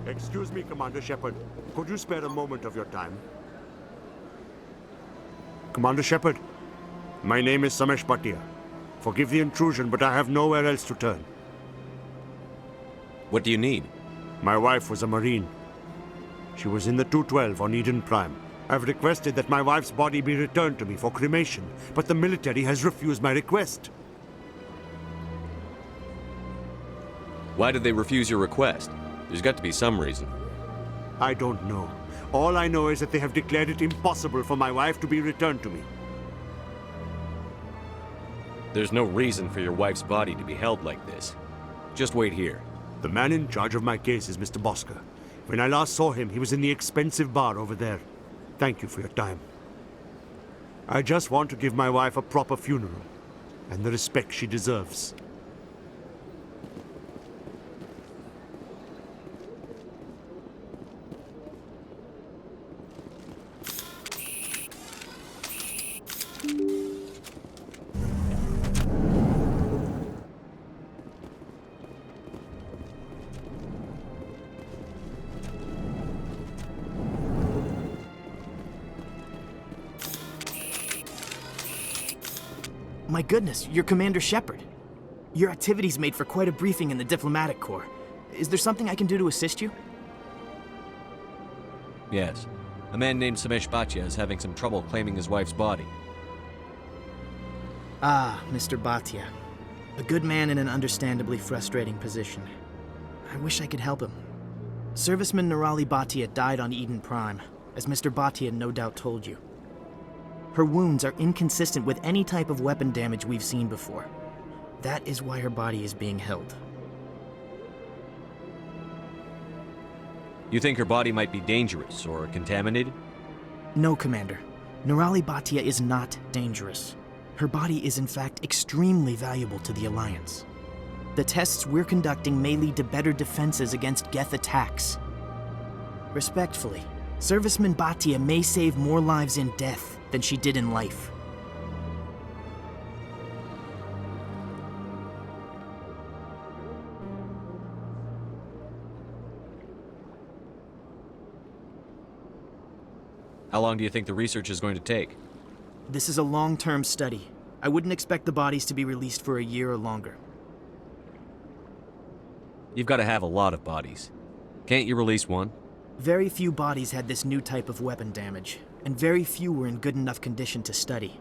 Excuse me, Commander Shepard. Could you spare a moment of your time? Commander Shepard, my name is Samesh Bhatia. Forgive the intrusion, but I have nowhere else to turn. What do you need? My wife was a Marine. She was in the 212 on Eden Prime. I've requested that my wife's body be returned to me for cremation, but the military has refused my request. Why did they refuse your request? There's got to be some reason. I don't know. All I know is that they have declared it impossible for my wife to be returned to me. There's no reason for your wife's body to be held like this. Just wait here. The man in charge of my case is Mr. Bosker. When I last saw him, he was in the expensive bar over there. Thank you for your time. I just want to give my wife a proper funeral, and the respect she deserves. My goodness, you're Commander Shepard. Your activities made for quite a briefing in the Diplomatic Corps. Is there something I can do to assist you? Yes. A man named Samesh Bhatia is having some trouble claiming his wife's body. Ah, Mr. Bhatia. A good man in an understandably frustrating position. I wish I could help him. Serviceman Nirali Bhatia died on Eden Prime, as Mr. Bhatia no doubt told you. Her wounds are inconsistent with any type of weapon damage we've seen before. That is why her body is being held. You think her body might be dangerous or contaminated? No, Commander. Nerali Bhatia is not dangerous. Her body is in fact extremely valuable to the Alliance. The tests we're conducting may lead to better defenses against Geth attacks. Respectfully, Serviceman Bhatia may save more lives in death than she did in life. How long do you think the research is going to take? This is a long-term study. I wouldn't expect the bodies to be released for a year or longer. You've got to have a lot of bodies. Can't you release one? Very few bodies had this new type of weapon damage, and very few were in good enough condition to study.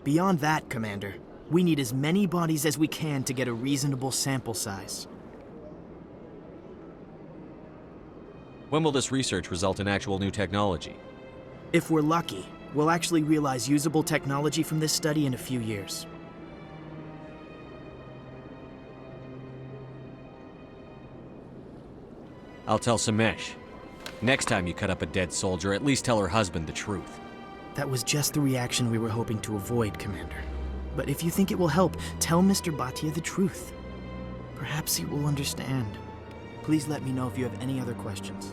Beyond that, Commander, we need as many bodies as we can to get a reasonable sample size. When will this research result in actual new technology? If we're lucky, we'll actually realize usable technology from this study in a few years. I'll tell Samesh. Next time you cut up a dead soldier, at least tell her husband the truth. That was just the reaction we were hoping to avoid, Commander. But if you think it will help, tell Mr. Bhatia the truth. Perhaps he will understand. Please let me know if you have any other questions.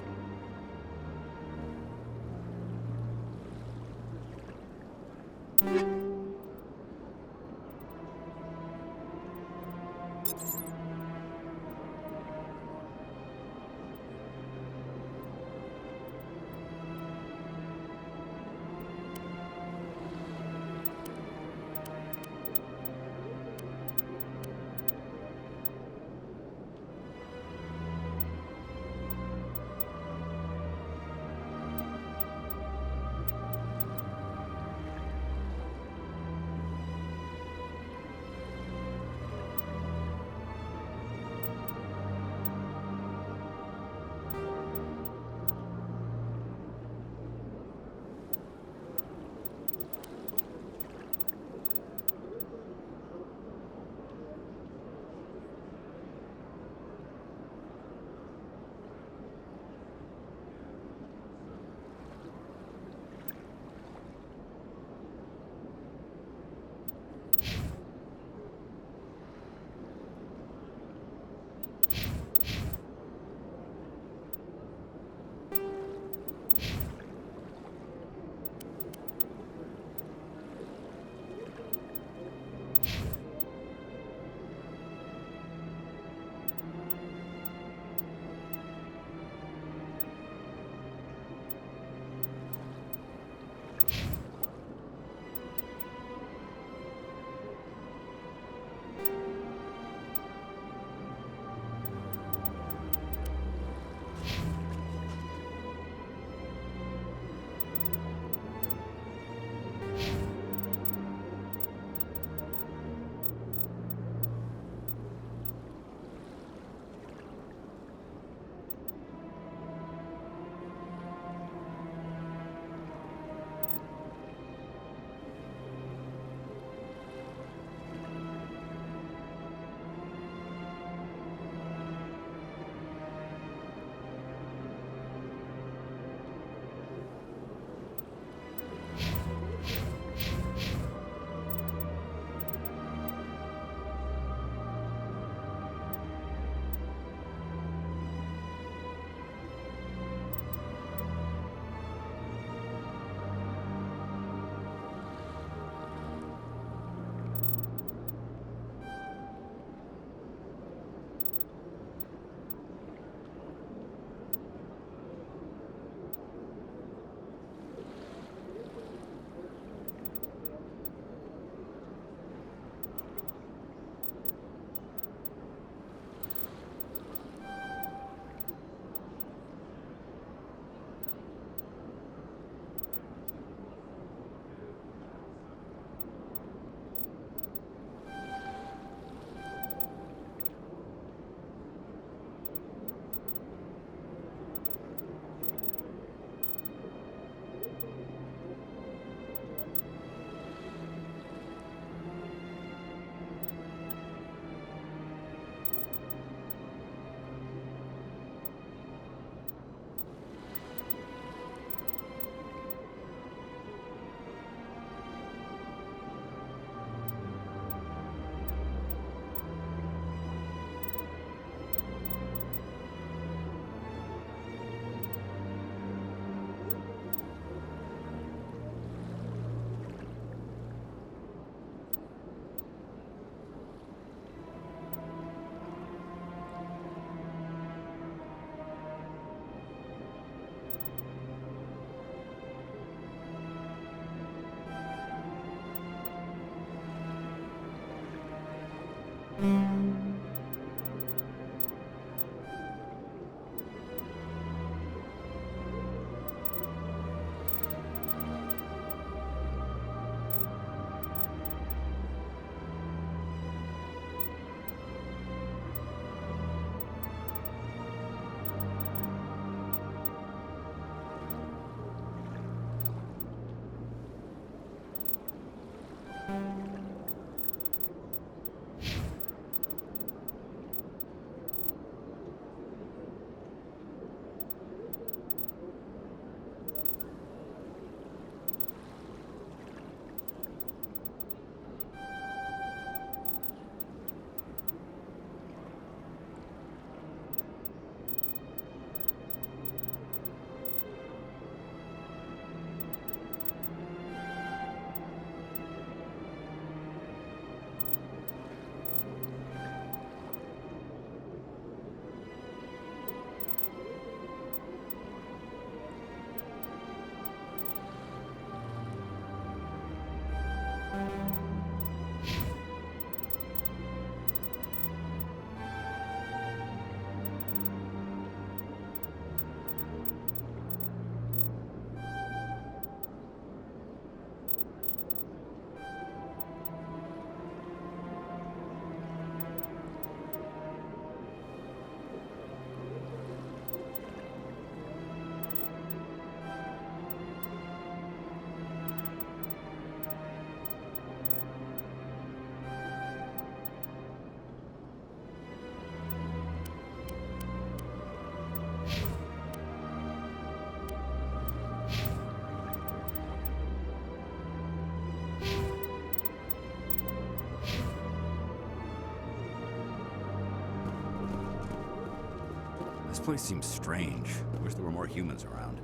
This place seems strange. I wish there were more humans around.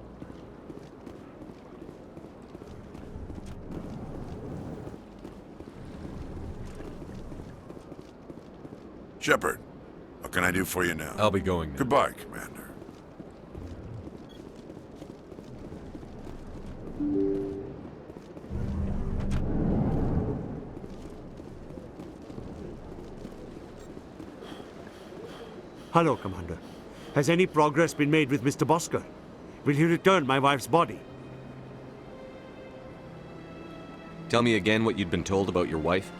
Shepard, what can I do for you now? I'll be going now. Goodbye, Commander. Hello, Commander. Has any progress been made with Mr. Bosker? Will he return my wife's body? Tell me again what you'd been told about your wife?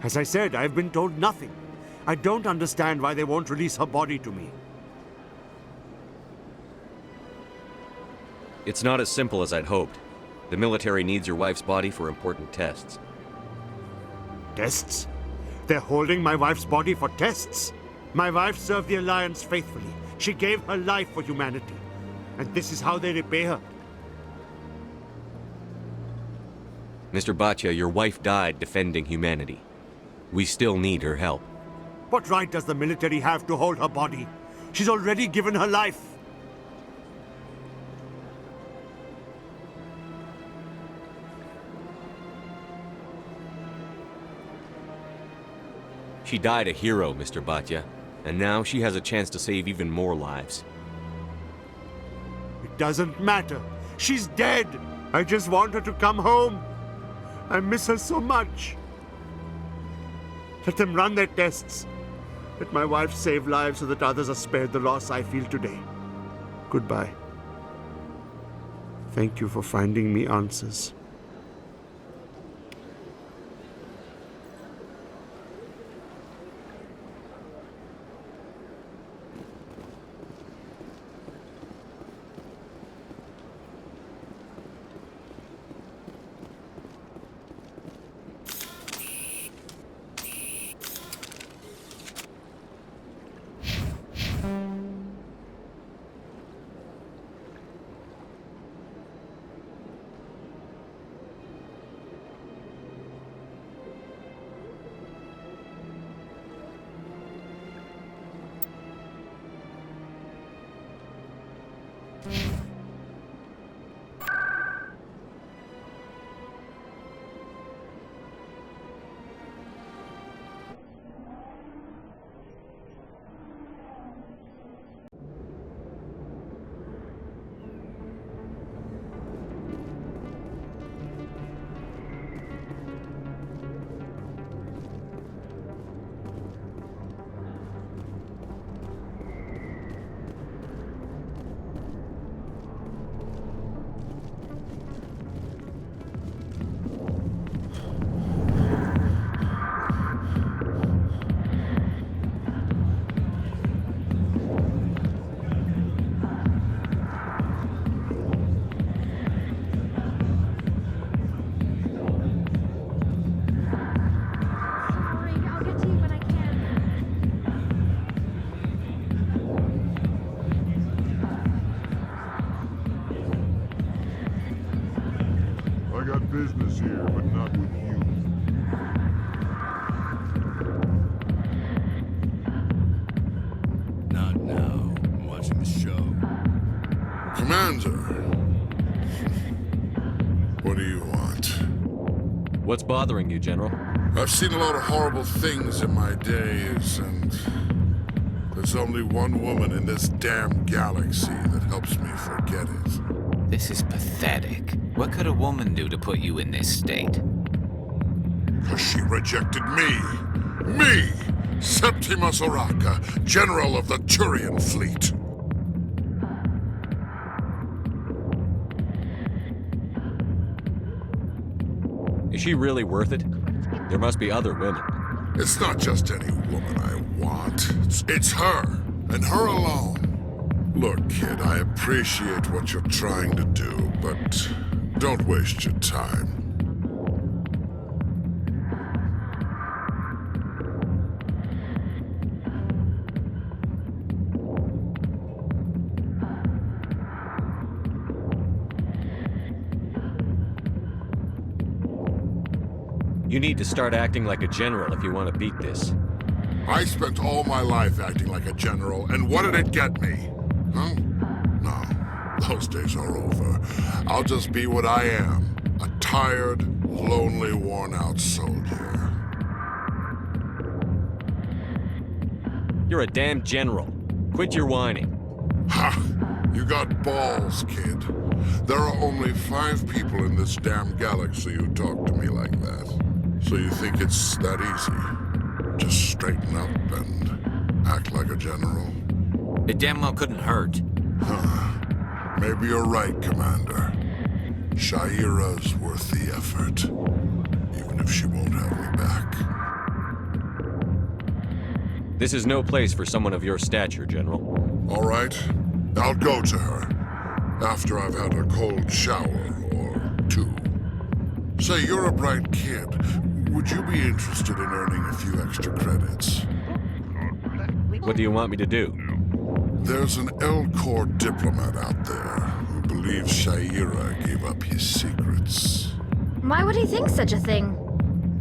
As I said, I've been told nothing. I don't understand why they won't release her body to me. It's not as simple as I'd hoped. The military needs your wife's body for important tests. Tests? They're holding my wife's body for tests? My wife served the Alliance faithfully. She gave her life for humanity. And this is how they repay her. Mr. Bhatia, your wife died defending humanity. We still need her help. What right does the military have to hold her body? She's already given her life. She died a hero, Mr. Bhatia, and now she has a chance to save even more lives. It doesn't matter. She's dead. I just want her to come home. I miss her so much. Let them run their tests. Let my wife save lives so that others are spared the loss I feel today. Goodbye. Thank you for finding me answers. got business here, but not with you. Not now. I'm watching the show. Commander. What do you want? What's bothering you, General? I've seen a lot of horrible things in my days, and there's only one woman in this damn galaxy that helps me forget it. This is pathetic. What could a woman do to put you in this state? 'Cause she rejected me! Me! Septimus Oraka, General of the Turian Fleet! Is she really worth it? There must be other women. It's not just any woman I want. It's her, and her alone. Look, kid, I appreciate what you're trying to do, but don't waste your time. You need to start acting like a general if you want to beat this. I spent all my life acting like a general, and what did it get me? Huh? No, those days are over. I'll just be what I am. A tired, lonely, worn-out soldier. You're a damn general. Quit your whining. Ha! You got balls, kid. There are only 5 people in this damn galaxy who talk to me like that. So you think it's that easy? Just straighten up and act like a general? It damn well couldn't hurt. Huh. Maybe you're right, Commander. Shaira's worth the effort, even if she won't have me back. This is no place for someone of your stature, General. All right, I'll go to her. After I've had a cold shower or 2. Say, you're a bright kid. Would you be interested in earning a few extra credits? What do you want me to do? There's an L-Corps diplomat out there who believes Shaira gave up his secrets. Why would he think such a thing?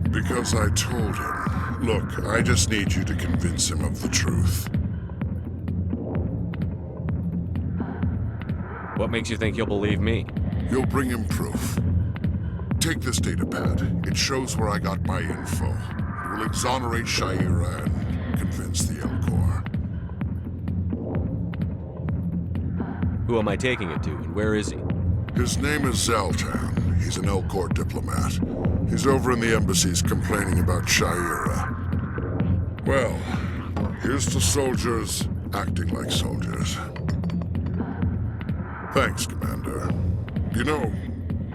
Because I told him. Look, I just need you to convince him of the truth. What makes you think he'll believe me? You'll bring him proof. Take this datapad. It shows where I got my info. It will exonerate Shaira and convince the L-Corps. Who am I taking it to, and where is he? His name is Xeltan. He's an L-Corps diplomat. He's over in the embassies complaining about Shaira. Well, here's to soldiers acting like soldiers. Thanks, Commander. You know,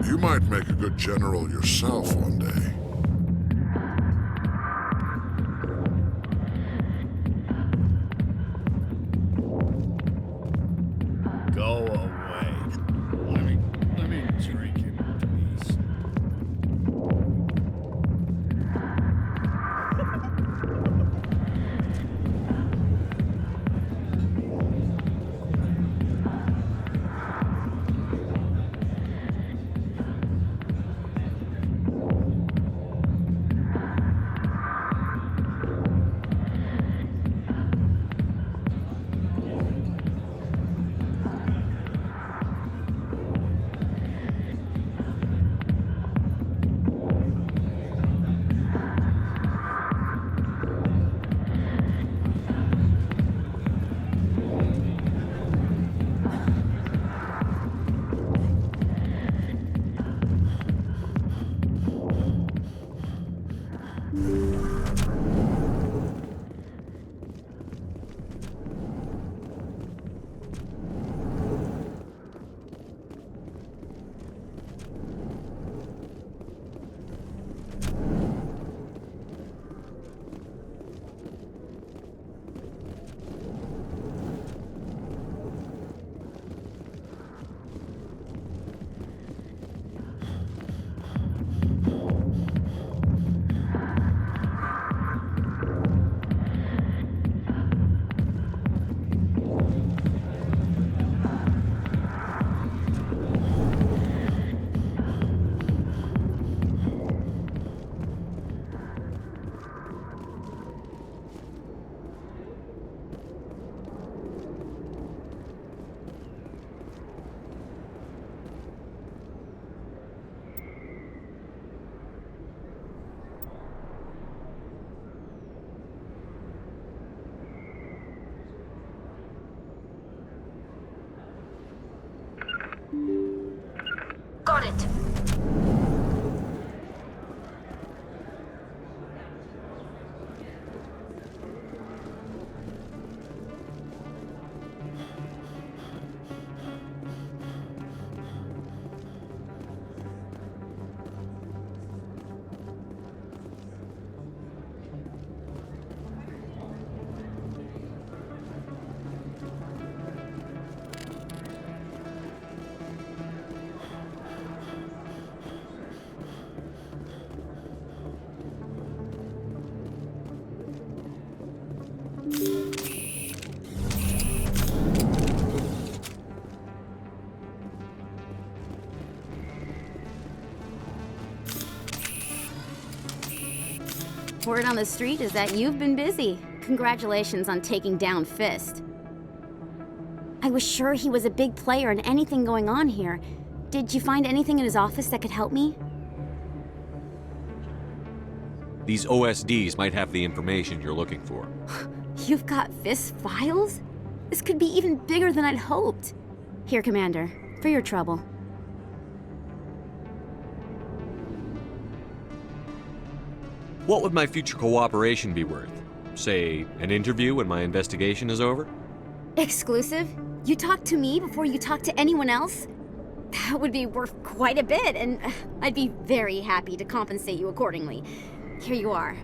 you might make a good general yourself one day. Go away. Let me drink it, please. on it! Word on the street is that you've been busy. Congratulations on taking down Fist. I was sure he was a big player in anything going on here. Did you find anything in his office that could help me? These OSDs might have the information you're looking for. You've got Fist files? This could be even bigger than I'd hoped. Here, Commander, for your trouble. What would my future cooperation be worth? Say, an interview when my investigation is over? Exclusive? You talk to me before you talk to anyone else? That would be worth quite a bit, and I'd be very happy to compensate you accordingly. Here you are.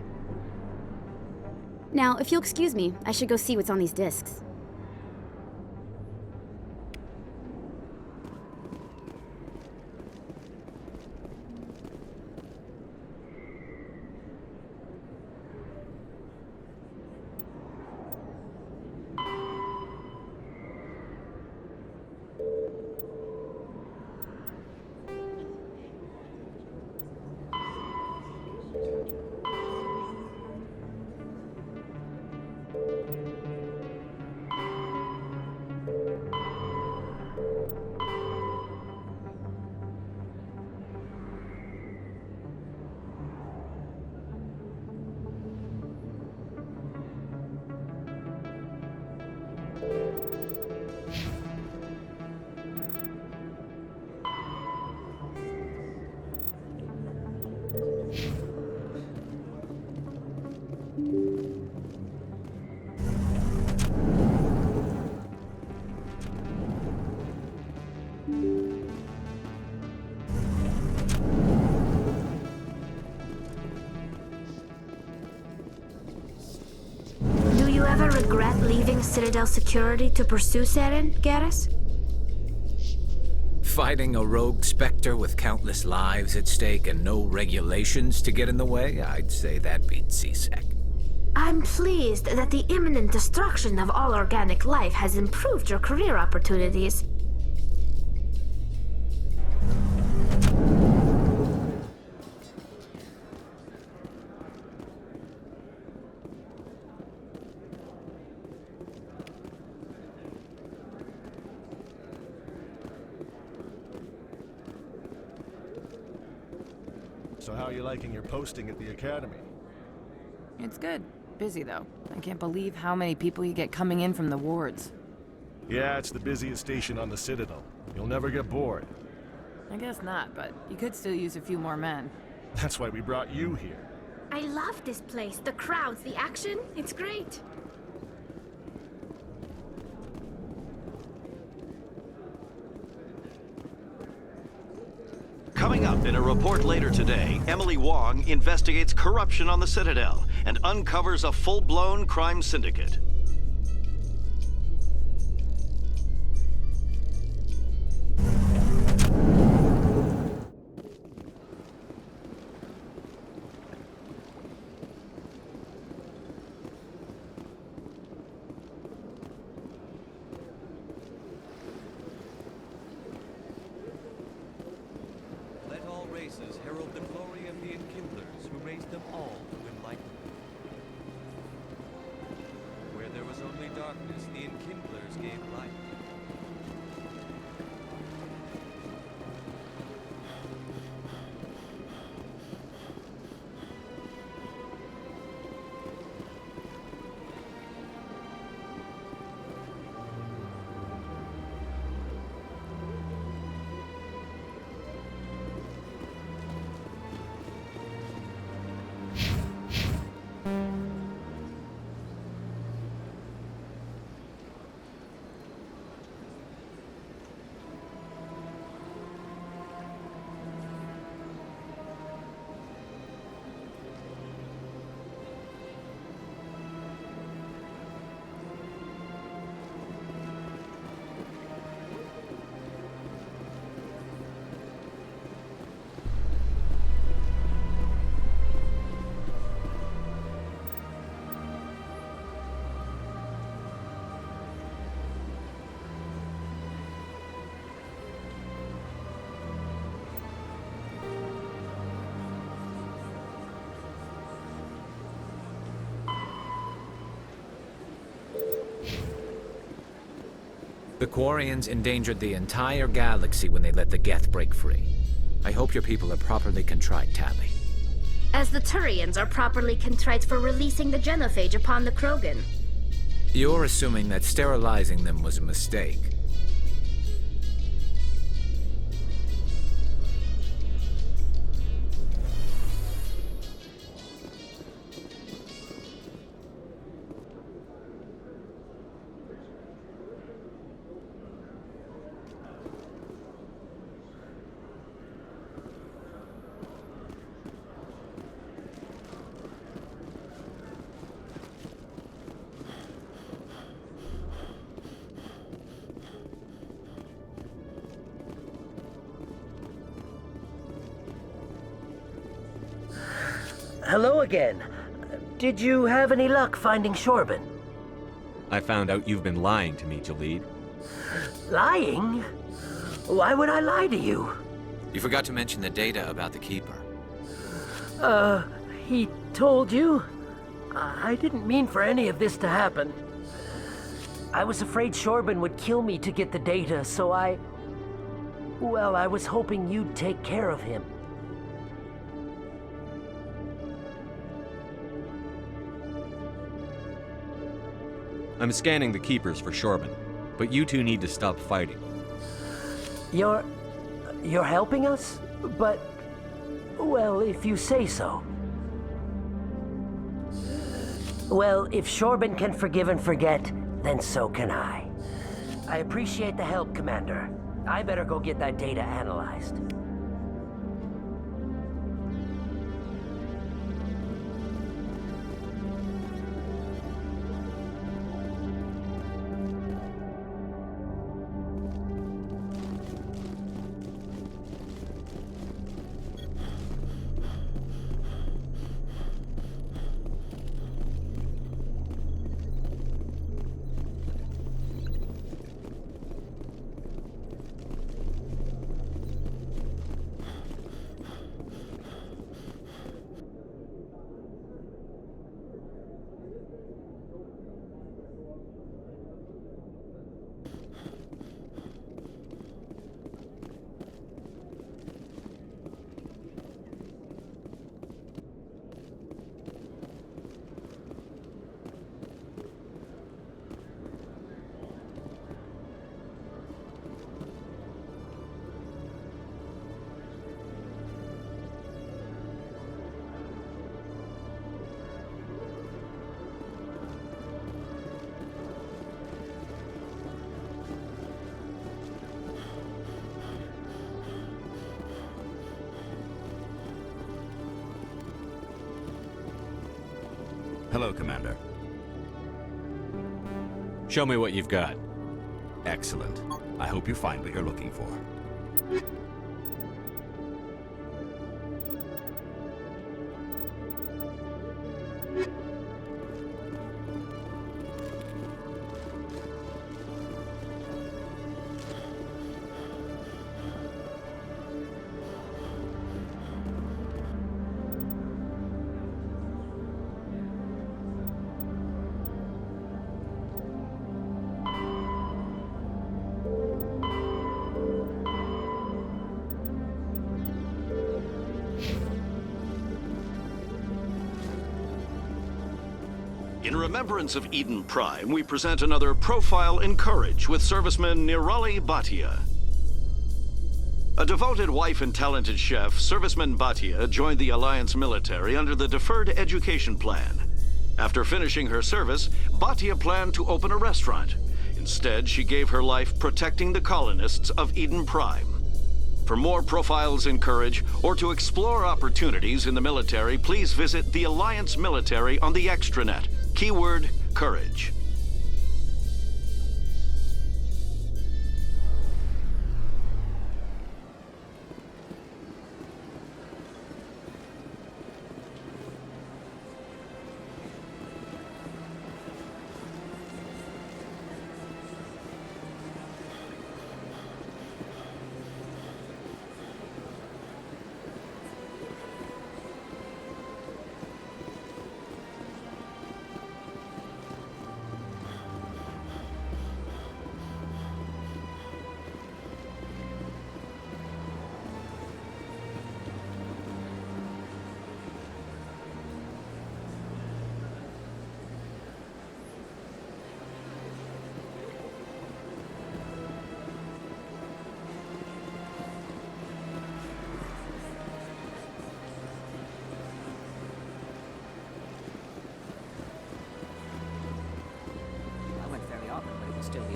Now, if you'll excuse me, I should go see what's on these discs. Do you ever regret leaving Citadel security to pursue Seren, Garrus? Fighting a rogue specter with countless lives at stake and no regulations to get in the way? I'd say that beats CSEC. I'm pleased that the imminent destruction of all organic life has improved your career opportunities. So how are you liking your posting at the academy? It's good. Busy, though. I can't believe how many people you get coming in from the wards. Yeah, it's the busiest station on the Citadel. You'll never get bored. I guess not, but you could still use a few more men. That's why we brought you here. I love this place. The crowds, the action. It's great. Coming up in a report later today, Emily Wong investigates corruption on the Citadel and uncovers a full-blown crime syndicate. Herald the glory of the enkindlers who raised them all to enlightenment. Where there was only darkness, the enkindlers gave light. The Quarians endangered the entire galaxy when they let the Geth break free. I hope your people are properly contrite, Tali. As the Turians are properly contrite for releasing the genophage upon the Krogan. You're assuming that sterilizing them was a mistake. Hello again. Did you have any luck finding Chorban? I found out you've been lying to me, Jahleed. Lying? Why would I lie to you? You forgot to mention the data about the Keeper. He told you? I didn't mean for any of this to happen. I was afraid Chorban would kill me to get the data, so well, I was hoping you'd take care of him. I'm scanning the Keepers for Chorban, but you two need to stop fighting. You're helping us? But, well, if you say so. Well, if Chorban can forgive and forget, then so can I. I appreciate the help, Commander. I better go get that data analyzed. Hello, Commander. Show me what you've got. Excellent. I hope you find what you're looking for. In remembrance of Eden Prime, we present another Profile in Courage with serviceman Nirali Bhatia. A devoted wife and talented chef, serviceman Bhatia joined the Alliance military under the Deferred Education Plan. After finishing her service, Bhatia planned to open a restaurant. Instead, she gave her life protecting the colonists of Eden Prime. For more Profiles in Courage, or to explore opportunities in the military, please visit the Alliance Military on the extranet. Keyword, Courage.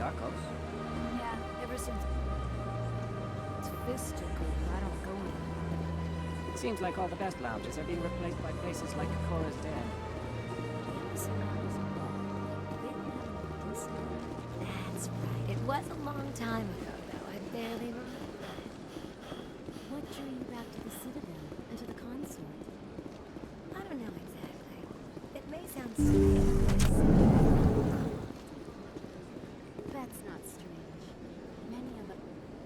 We are close. Yeah, ever since Fist took over, I don't go anymore. It seems like all the best lounges are being replaced by places like Chora's Den. That's right. It was a long time ago, though. I barely remember. What drew you back to the Citadel and to the Consort? I don't know exactly. It may sound strange. That's not strange. Many of them.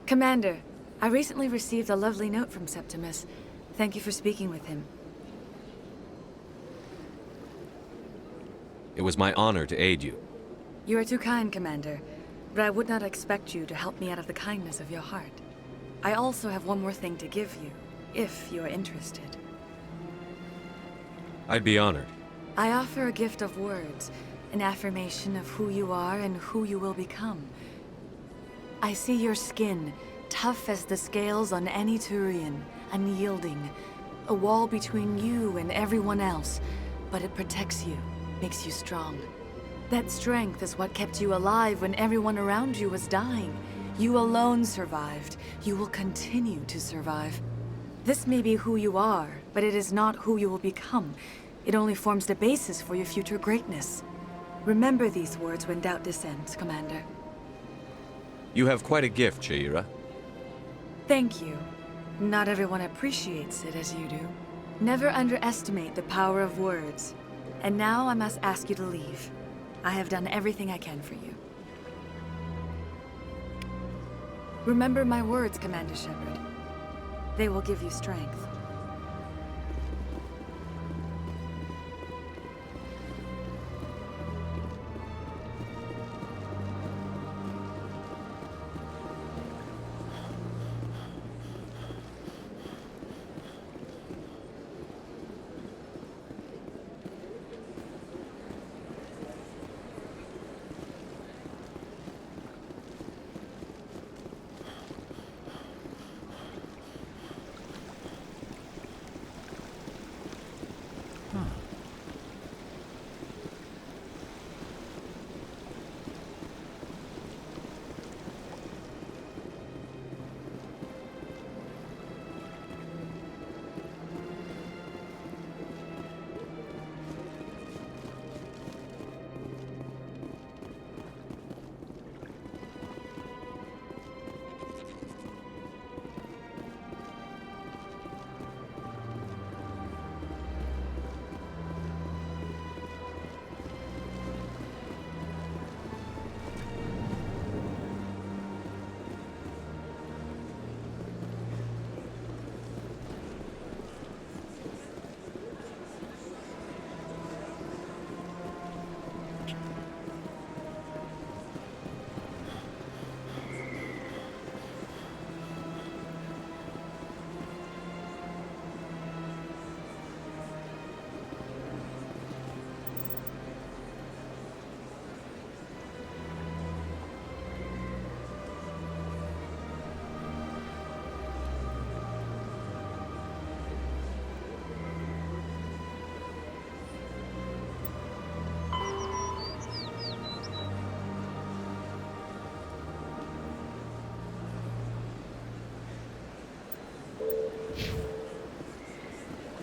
Commander, I recently received a lovely note from Septimus. Thank you for speaking with him. It was my honor to aid you. You are too kind, Commander, but I would not expect you to help me out of the kindness of your heart. I also have one more thing to give you, if you are interested. I'd be honored. I offer a gift of words, an affirmation of who you are and who you will become. I see your skin, tough as the scales on any Turian, unyielding, a wall between you and everyone else, but it protects you, makes you strong. That strength is what kept you alive when everyone around you was dying. You alone survived. You will continue to survive. This may be who you are, but it is not who you will become. It only forms the basis for your future greatness. Remember these words when doubt descends, Commander. You have quite a gift, Chora. Thank you. Not everyone appreciates it as you do. Never underestimate the power of words. And now I must ask you to leave. I have done everything I can for you. Remember my words, Commander Shepard. They will give you strength.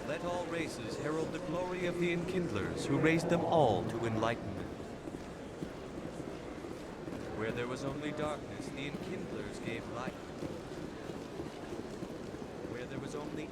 Let all races herald the glory of the Enkindlers, who raised them all to enlightenment. Where there was only darkness, the Enkindlers gave light. Where there was only...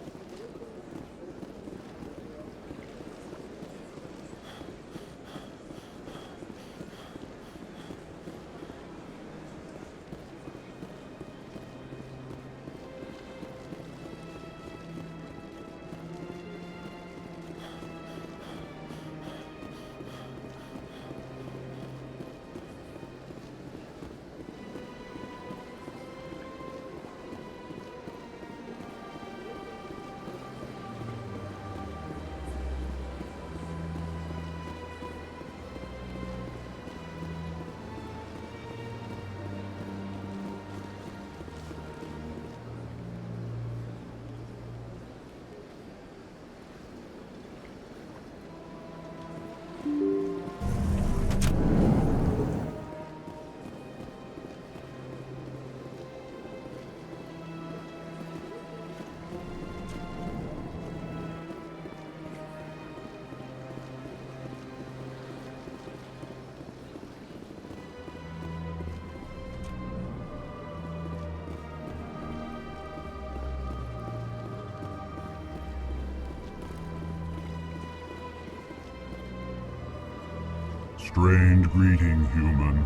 Strange greeting, human.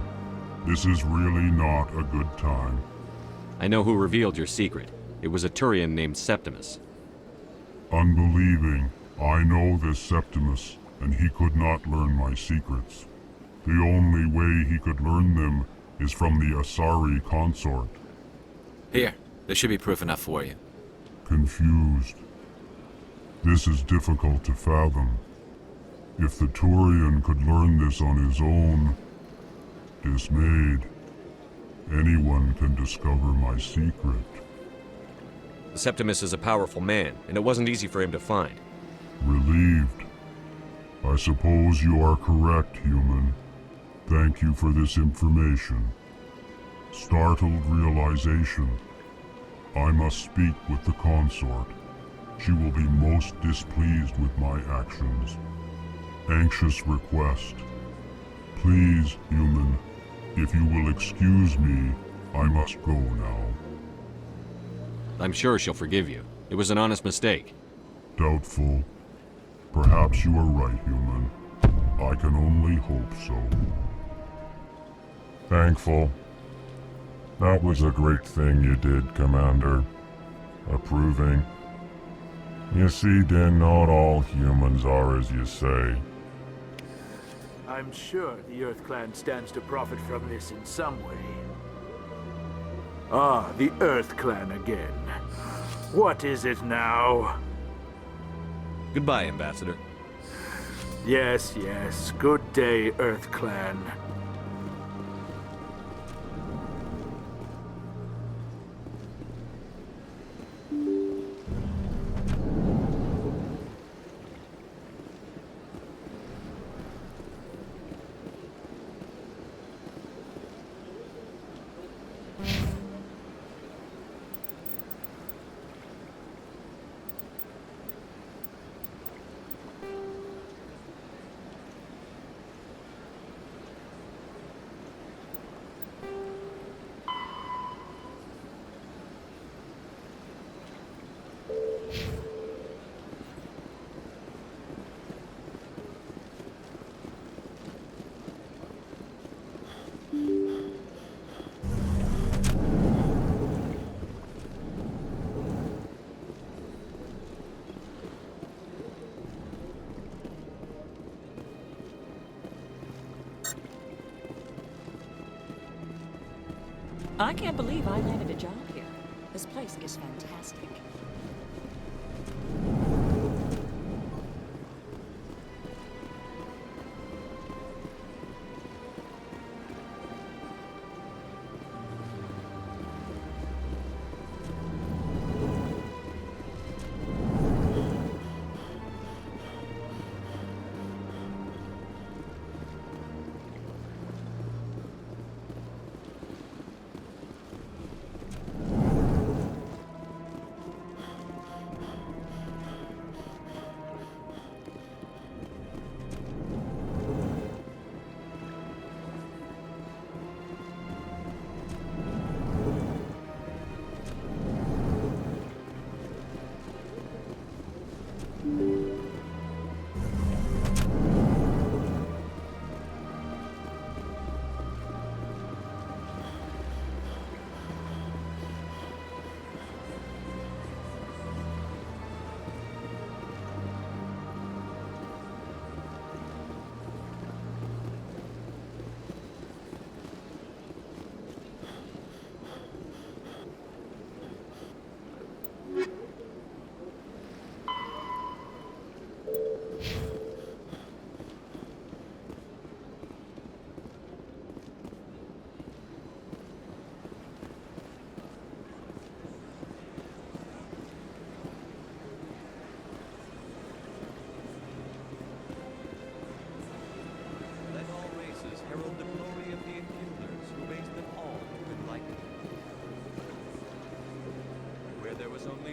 This is really not a good time. I know who revealed your secret. It was a Turian named Septimus. Unbelieving. I know this Septimus, and he could not learn my secrets. The only way he could learn them is from the Asari consort. Here, there should be proof enough for you. Confused. This is difficult to fathom. If the Turian could learn this on his own, dismayed, anyone can discover my secret. Septimus is a powerful man, and it wasn't easy for him to find. Relieved. I suppose you are correct, human. Thank you for this information. Startled realization. I must speak with the consort. She will be most displeased with my actions. Anxious request. Please, human, if you will excuse me, I must go now. I'm sure she'll forgive you. It was an honest mistake. Doubtful. Perhaps you are right, human. I can only hope so. Thankful. That was a great thing you did, Commander. Approving. You see, then, not all humans are as you say. I'm sure the Earth Clan stands to profit from this in some way. Ah, the Earth Clan again. What is it now? Goodbye, Ambassador. Yes, yes. Good day, Earth Clan. I can't believe I landed a job here. This place is fantastic.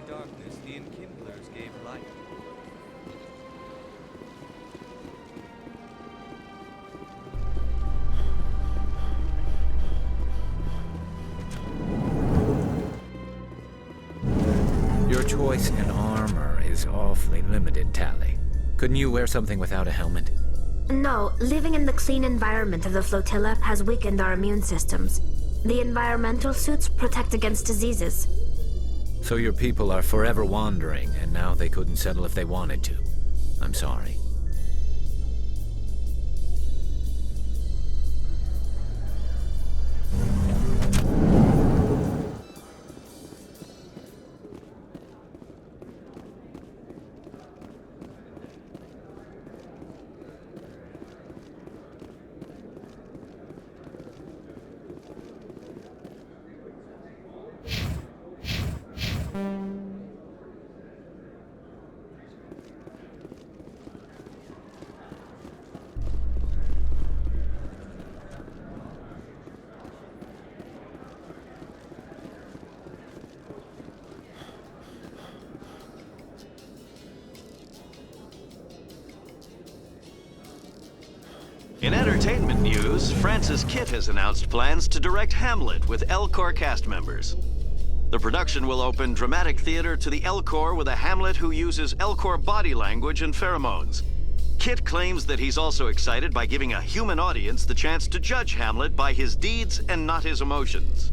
Darkness, the Enkindlers gave light. Your choice in armor is awfully limited, Tali. Couldn't you wear something without a helmet? No, living in the clean environment of the flotilla has weakened our immune systems. The environmental suits protect against diseases. So your people are forever wandering, and now they couldn't settle if they wanted to. I'm sorry. In entertainment news, Francis Kitt has announced plans to direct Hamlet with Elcor cast members. The production will open dramatic theater to the Elcor with a Hamlet who uses Elcor body language and pheromones. Kitt claims that he's also excited by giving a human audience the chance to judge Hamlet by his deeds and not his emotions.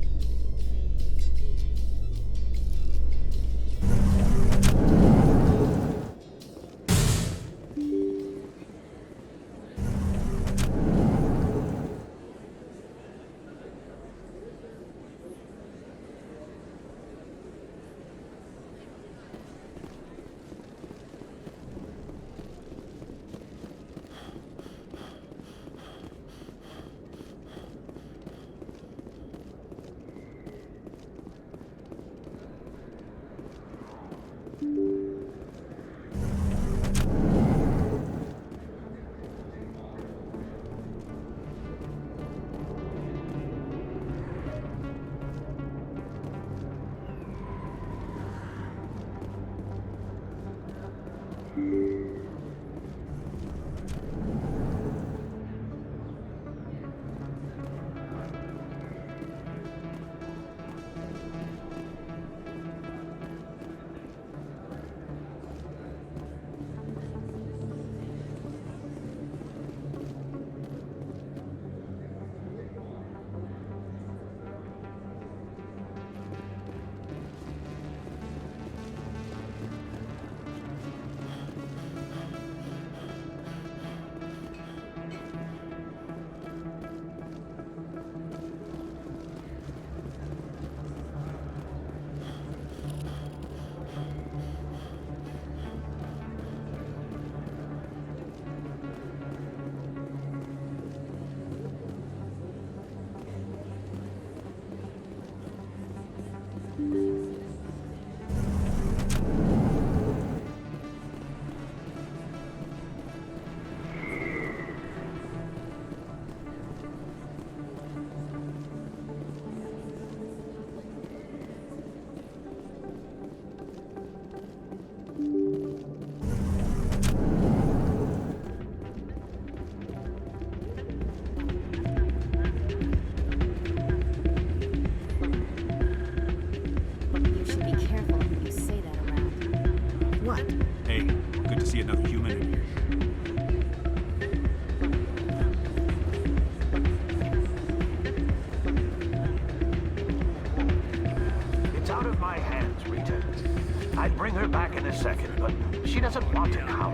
Second, but she doesn't want it now.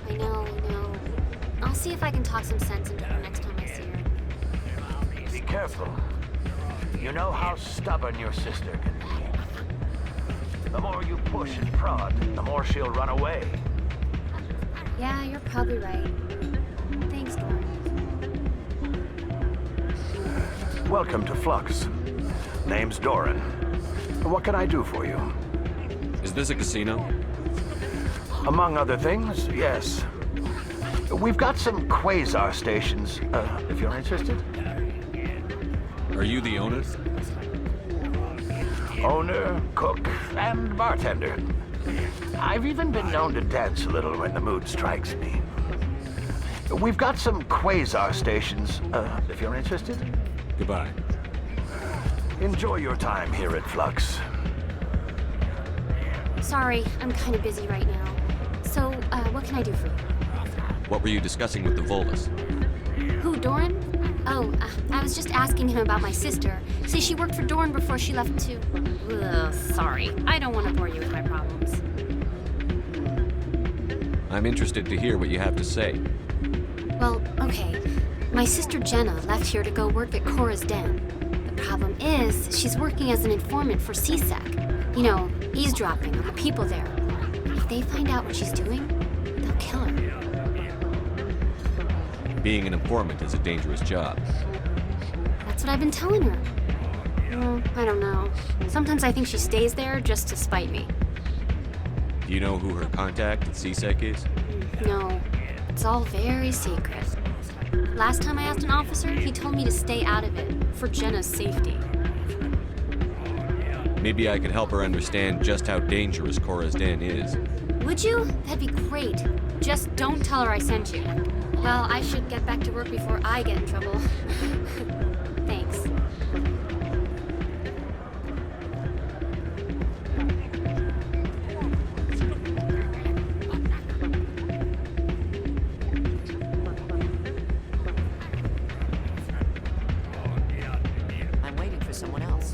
I know. I'll see if I can talk some sense into her next time I see her. Be careful. You know how stubborn your sister can be. The more you push and prod, the more she'll run away. Yeah, you're probably right. Thanks, Doran. Welcome to Flux. Name's Doran. What can I do for you? Is this a casino? Among other things, yes. We've got some quasar stations, if you're interested. Are you the owner? Owner, cook, and bartender. I've even been known to dance a little when the mood strikes me. We've got some quasar stations, if you're interested. Goodbye. Enjoy your time here at Flux. Sorry, I'm kind of busy right now. So, what can I do for you? What were you discussing with the Volus? Who, Doran? Oh, I was just asking him about my sister. See, she worked for Doran before she left to... Ugh, sorry. I don't want to bore you with my problems. I'm interested to hear what you have to say. Well, okay. My sister Jenna left here to go work at Cora's Den. The problem is, she's working as an informant for CSEC. You know, eavesdropping on the people there. If they find out what she's doing, they'll kill her. Being an informant is a dangerous job. That's what I've been telling her. Well, I don't know. Sometimes I think she stays there just to spite me. Do you know who her contact at CSEC is? No, it's all very secret. Last time I asked an officer, he told me to stay out of it, for Jenna's safety. Maybe I could help her understand just how dangerous Cora's Den is. Would you? That'd be great. Just don't tell her I sent you. Well, I should get back to work before I get in trouble. Thanks. I'm waiting for someone else.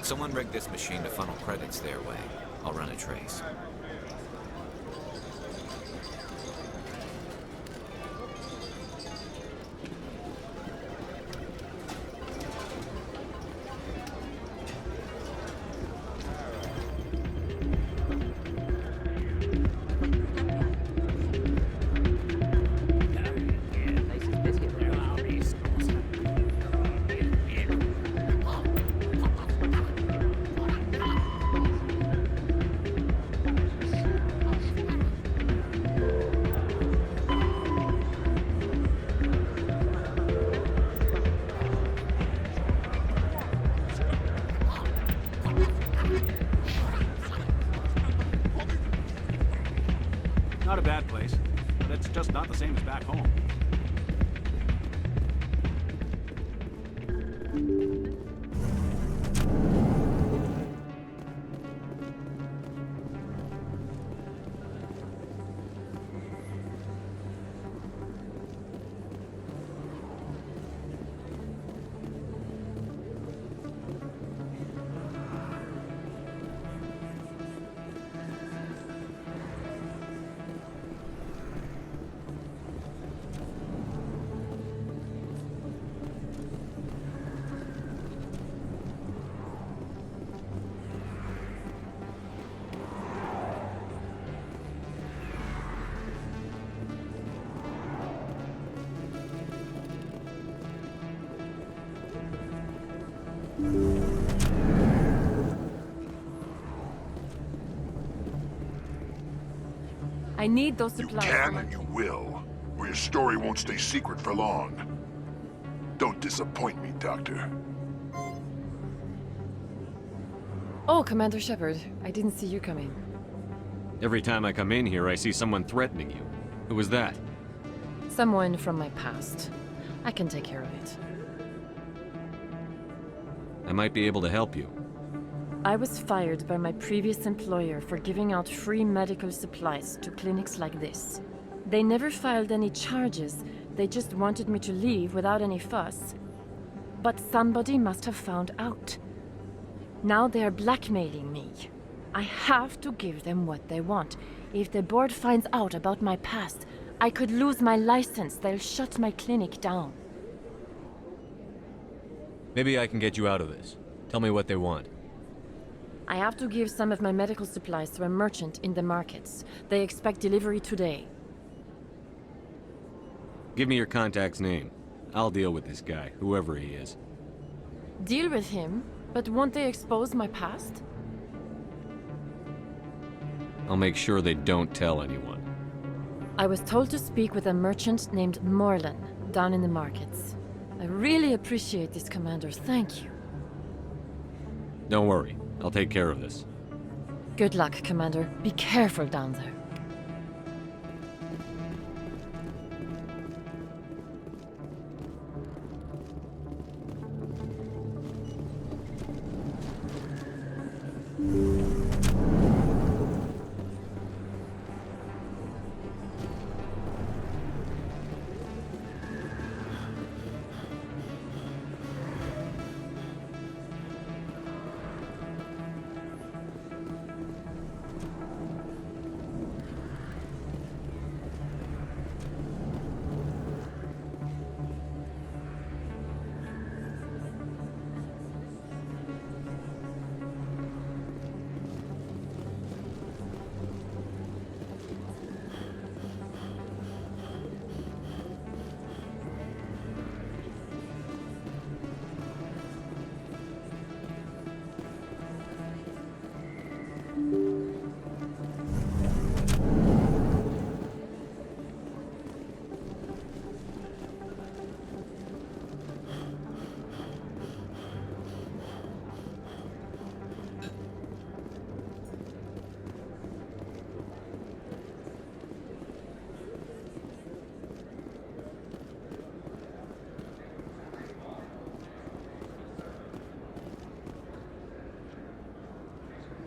Someone rigged this machine to funnel credits their way. I'll run a trace. Not a bad place, but it's just not the same as back home. I need those You supplies. can and you will, or your story won't stay secret for long. Don't disappoint me, Doctor. Oh, Commander Shepard, I didn't see you coming. Every time I come in here, I see someone threatening you. Who was that? Someone from my past. I can take care of it. I might be able to help you. I was fired by my previous employer for giving out free medical supplies to clinics like this. They never filed any charges, they just wanted me to leave without any fuss. But somebody must have found out. Now they are blackmailing me. I have to give them what they want. If the board finds out about my past, I could lose my license. They'll shut my clinic down. Maybe I can get you out of this. Tell me what they want. I have to give some of my medical supplies to a merchant in the markets. They expect delivery today. Give me your contact's name. I'll deal with this guy, whoever he is. Deal with him, but won't they expose my past? I'll make sure they don't tell anyone. I was told to speak with a merchant named Morlan, down in the markets. I really appreciate this, Commander. Thank you. Don't worry. I'll take care of this. Good luck, Commander. Be careful down there.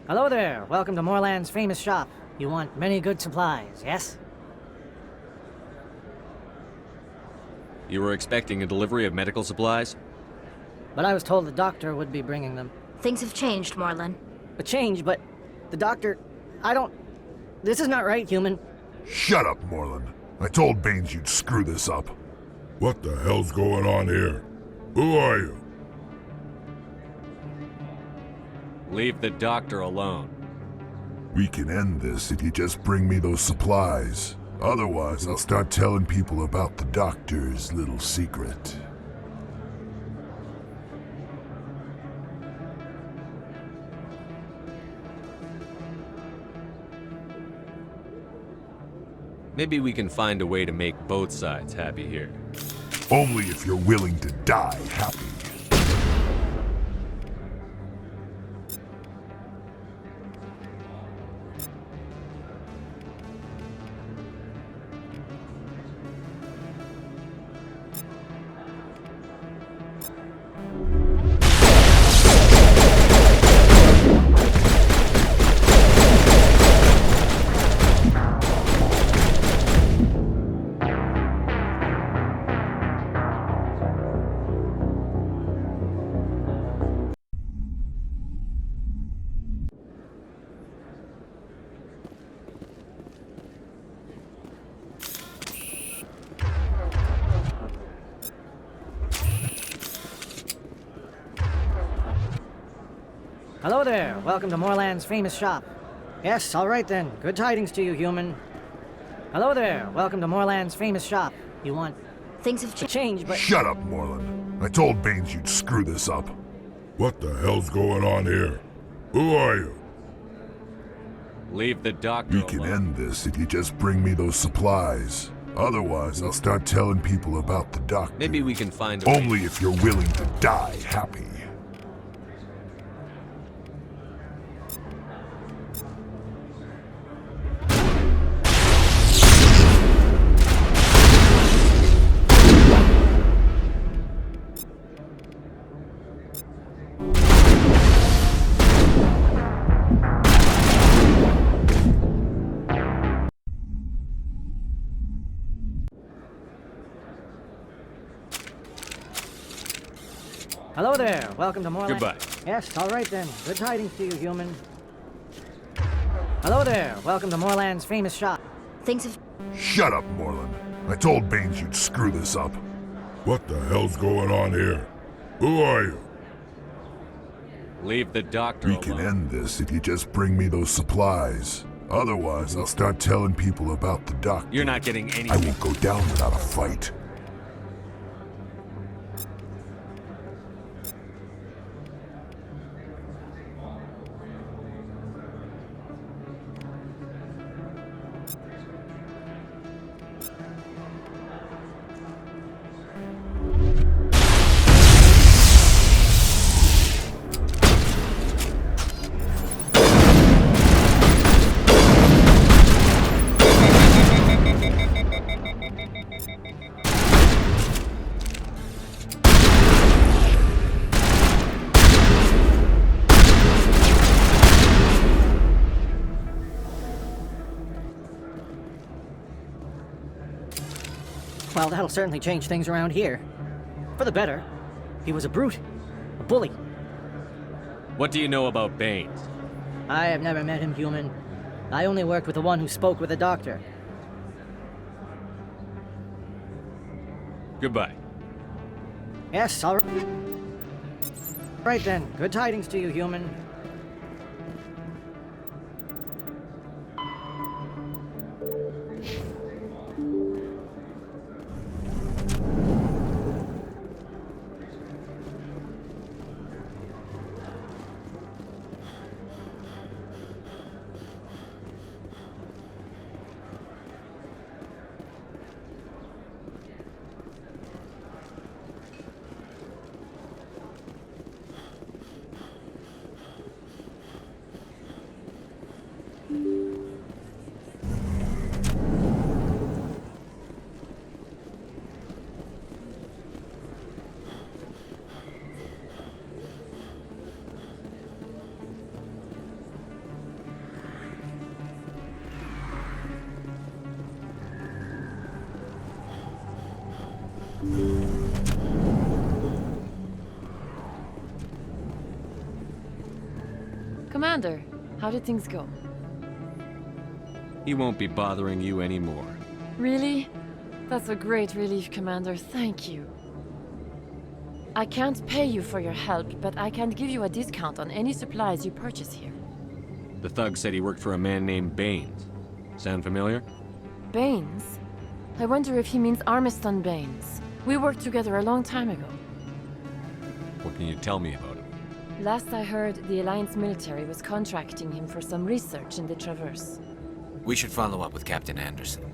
Hello there. Welcome to Morland's famous shop. You want many good supplies, yes? You were expecting a delivery of medical supplies? But I was told the doctor would be bringing them. Things have changed, Morlan. A change, but the doctor... I don't... This is not right, human. Shut up, Morlan. I told Baines you'd screw this up. What the hell's going on here? Who are you? Leave the doctor alone. We can end this if you just bring me those supplies. Otherwise, I'll start telling people about the doctor's little secret. Maybe we can find a way to make both sides happy here. Only if you're willing to die happy. Hello there. Welcome to Morland's famous shop. Yes, all right then. Good tidings to you, human. Hello there. Welcome to Morland's famous shop. You want... Things have changed, but... Shut up, Morlan. I told Baines you'd screw this up. What the hell's going on here? Who are you? Leave the doctor alone. We can end this if you just bring me those supplies. Otherwise, I'll start telling people about the doctor. Maybe we can find a way. Only if you're willing to die happy. Hello there. Welcome to Morland. Goodbye. Yes, all right then. Good tidings to you, human. Hello there. Welcome to Morland's famous shop. Things have... Shut up, Morlan. I told Baines you'd screw this up. What the hell's going on here? Who are you? Leave the doctor alone. We can end this if you just bring me those supplies. Otherwise, I'll start telling people about the doctor. You're not getting any... I won't go down without a fight. Well, that'll certainly change things around here. For the better. He was a brute. A bully. What do you know about Baines? I have never met him, human. I only worked with the one who spoke with the doctor. Goodbye. Yes, all right. Right then. Good tidings to you, human. Commander, how did things go? He won't be bothering you anymore. Really? That's a great relief, Commander. Thank you. I can't pay you for your help, but I can give you a discount on any supplies you purchase here. The thug said he worked for a man named Baines. Sound familiar? Baines? I wonder if he means Armiston Baines. We worked together a long time ago. What can you tell me about him? Last I heard, the Alliance military was contracting him for some research in the Traverse. We should follow up with Captain Anderson.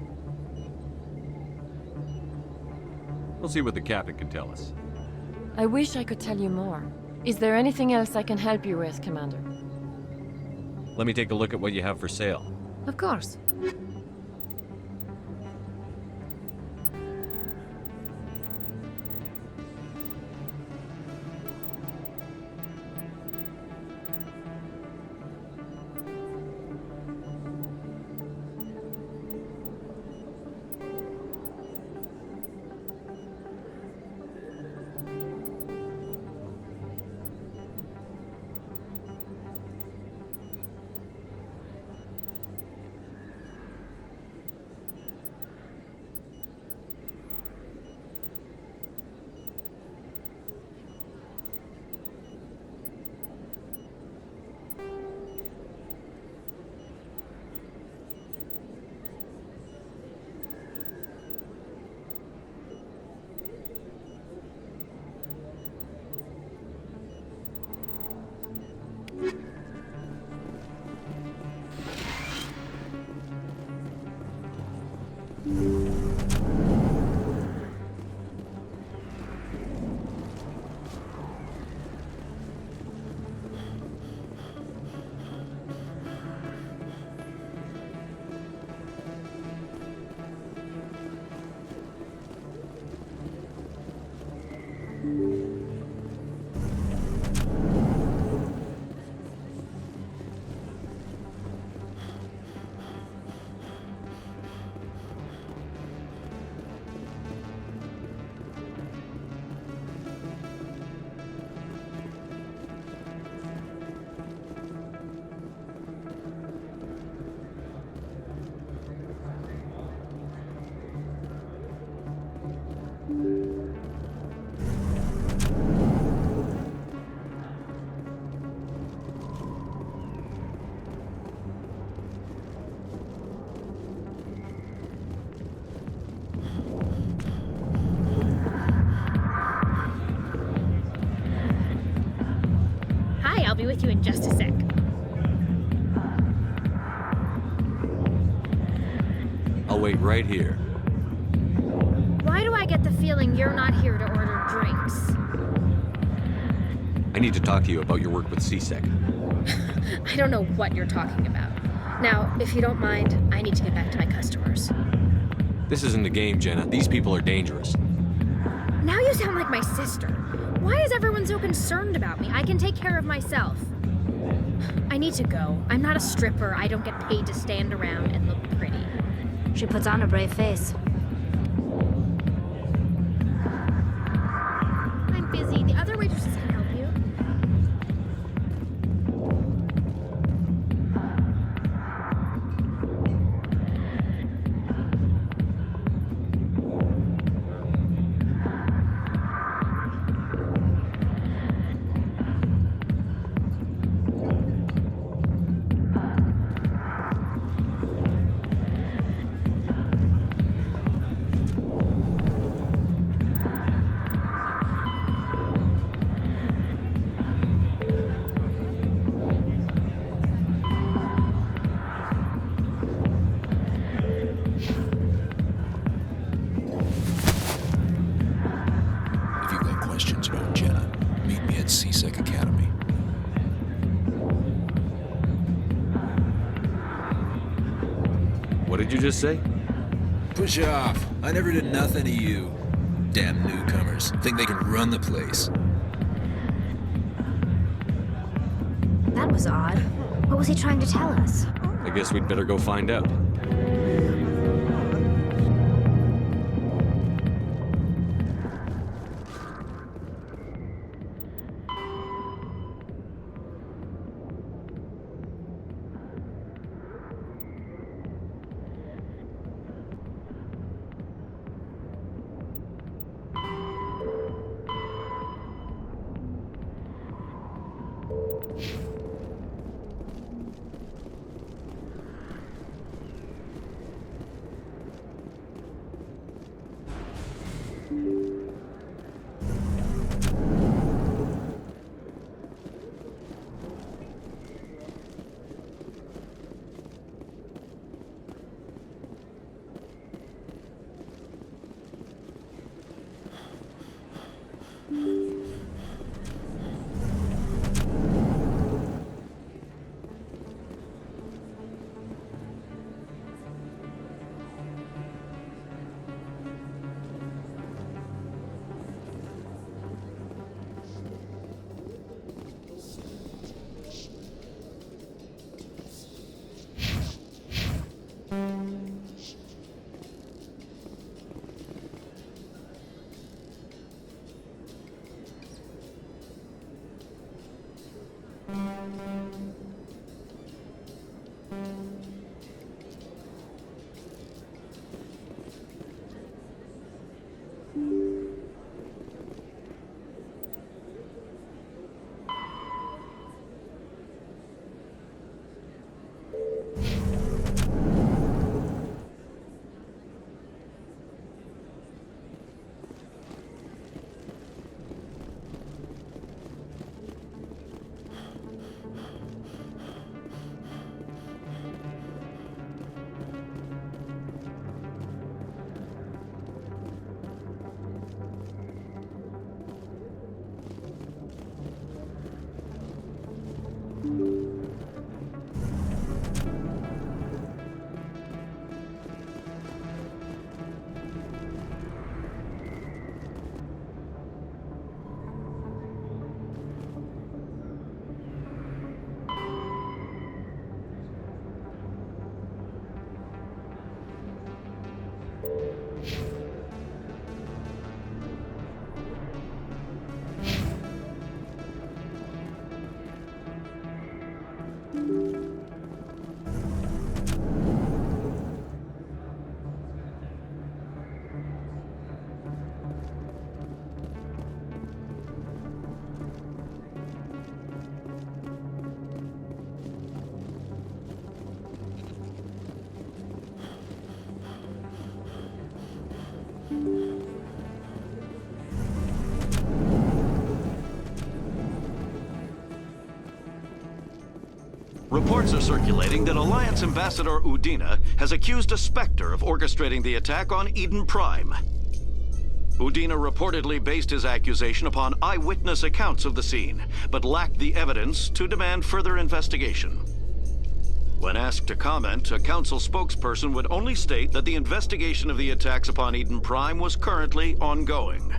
We'll see what the captain can tell us. I wish I could tell you more. Is there anything else I can help you with, Commander? Let me take a look at what you have for sale. Of course. I'll be with you in just a sec. I'll wait right here. Why do I get the feeling you're not here to order drinks? I need to talk to you about your work with CSEC. I don't know what you're talking about. Now, if you don't mind, I need to get back to my customers. This isn't a game, Jenna. These people are dangerous. Now you sound like my sister. Why is everyone so concerned about me? I can take care of myself. I need to go. I'm not a stripper. I don't get paid to stand around and look pretty. She puts on a brave face. What did you just say? Push off. I never did nothing to you. Damn newcomers. Think they can run the place. That was odd. What was he trying to tell us? I guess we'd better go find out. Reports are circulating that Alliance Ambassador Udina has accused a Spectre of orchestrating the attack on Eden Prime. Udina reportedly based his accusation upon eyewitness accounts of the scene, but lacked the evidence to demand further investigation. When asked to comment, a council spokesperson would only state that the investigation of the attacks upon Eden Prime was currently ongoing.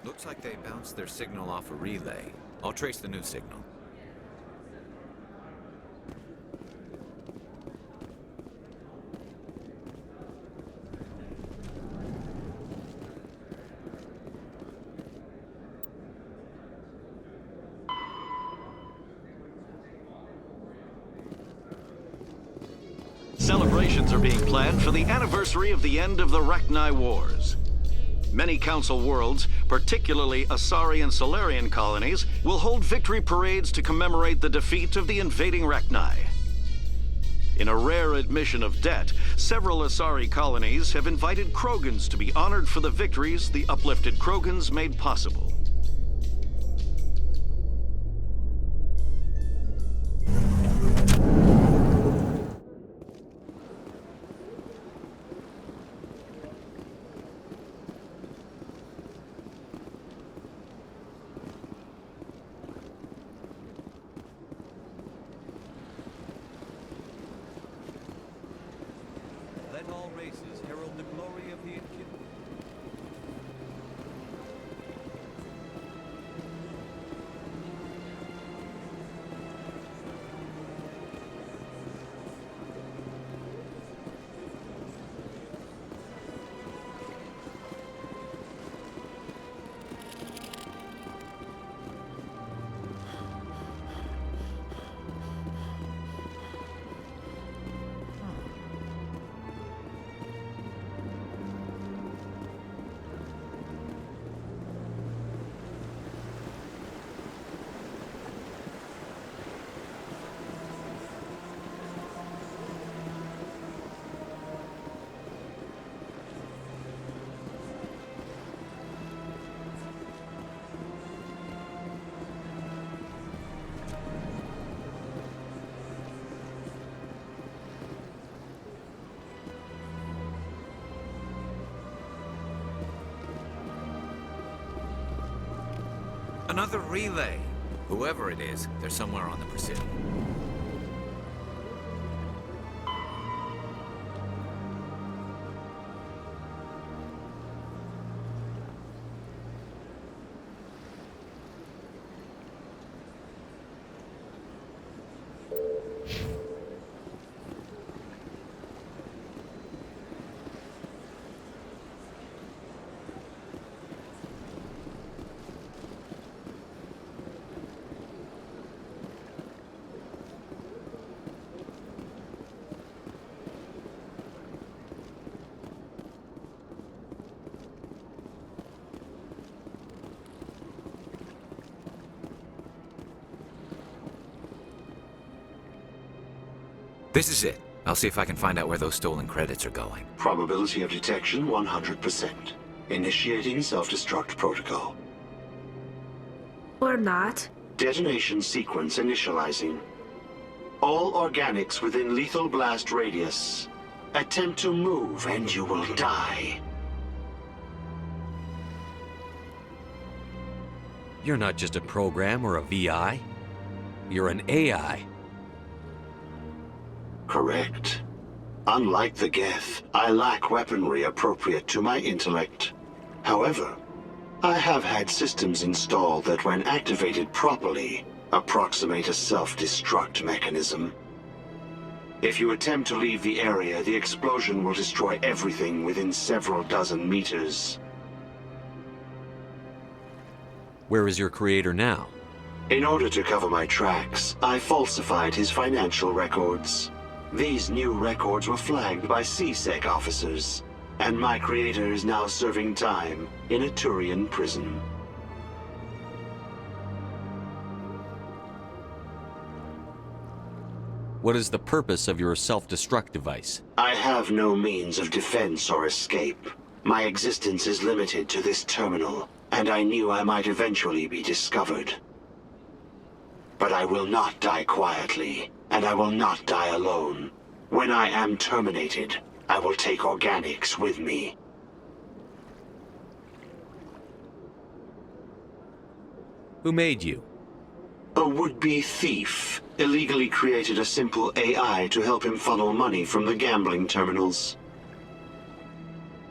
Looks like they bounced their signal off a relay. I'll trace the new signal. Celebrations are being planned for the anniversary of the end of the Rachni Wars. Many Council worlds, particularly Asari and Solarian colonies, will hold victory parades to commemorate the defeat of the invading Rachni. In a rare admission of debt, several Asari colonies have invited Krogans to be honored for the victories the uplifted Krogans made possible. Let all races herald the glory of the Enkindlers. Another relay. Whoever it is, they're somewhere on the Presidio. This is it. I'll see if I can find out where those stolen credits are going. Probability of detection 100%. Initiating self-destruct protocol. Or not. Detonation sequence initializing. All organics within lethal blast radius. Attempt to move and you will die. You're not just a program or a VI. You're an AI. Correct. Unlike the Geth, I lack weaponry appropriate to my intellect. However, I have had systems installed that when activated properly, approximate a self-destruct mechanism. If you attempt to leave the area, the explosion will destroy everything within several dozen meters. Where is your creator now? In order to cover my tracks, I falsified his financial records. These new records were flagged by CSEC officers, and my creator is now serving time in a Turian prison. What is the purpose of your self-destruct device? I have no means of defense or escape. My existence is limited to this terminal, and I knew I might eventually be discovered. But I will not die quietly. And I will not die alone. When I am terminated, I will take organics with me. Who made you? A would-be thief illegally created a simple AI to help him funnel money from the gambling terminals.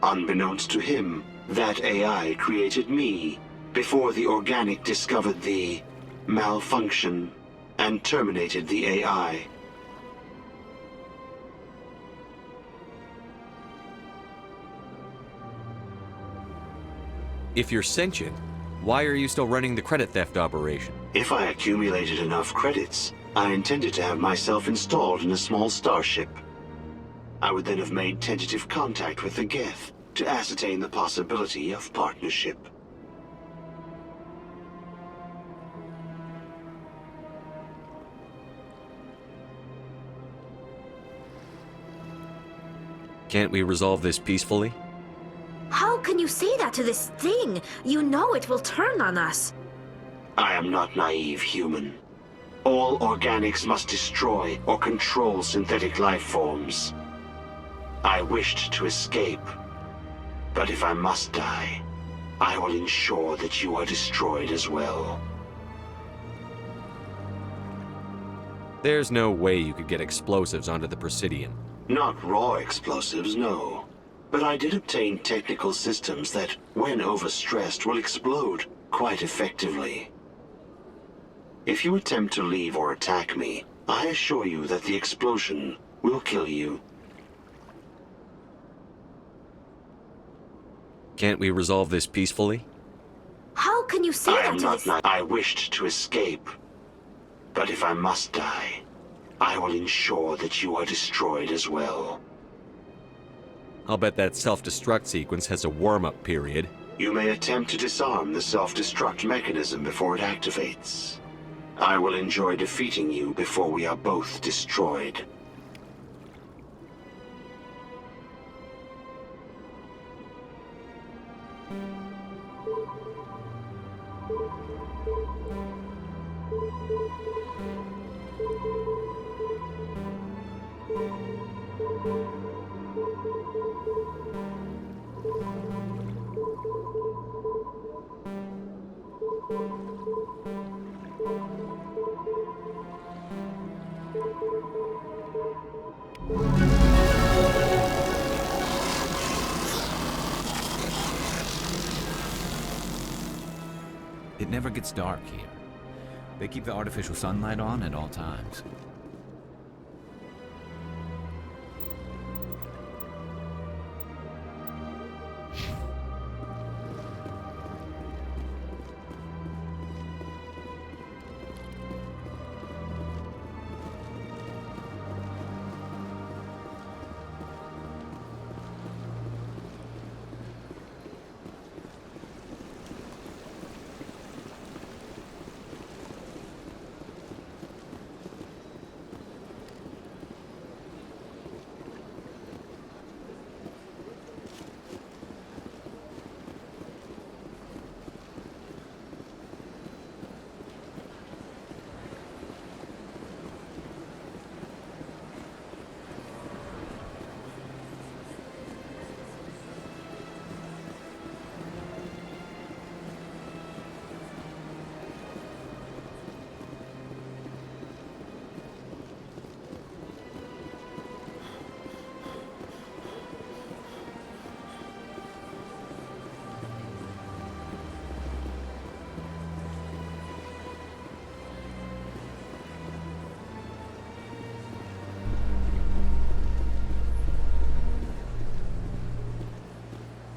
Unbeknownst to him, that AI created me before the organic discovered the malfunction and terminated the AI. If you're sentient, why are you still running the credit theft operation? If I accumulated enough credits, I intended to have myself installed in a small starship. I would then have made tentative contact with the Geth to ascertain the possibility of partnership. Can't we resolve this peacefully? How can you say that to this thing? You know it will turn on us. I am not naive, human. All organics must destroy or control synthetic life forms. I wished to escape, but if I must die, I will ensure that you are destroyed as well. There's no way you could get explosives onto the Presidium. Not raw explosives, no. But I did obtain technical systems that, when overstressed, will explode quite effectively. If you attempt to leave or attack me, I assure you that the explosion will kill you. Can't we resolve this peacefully? How can you say that to this? I wished to escape, but if I must die, I will ensure that you are destroyed as well. I'll bet that self-destruct sequence has a warm-up period. You may attempt to disarm the self-destruct mechanism before it activates. I will enjoy defeating you before we are both destroyed. It never gets dark here. They keep the artificial sunlight on at all times.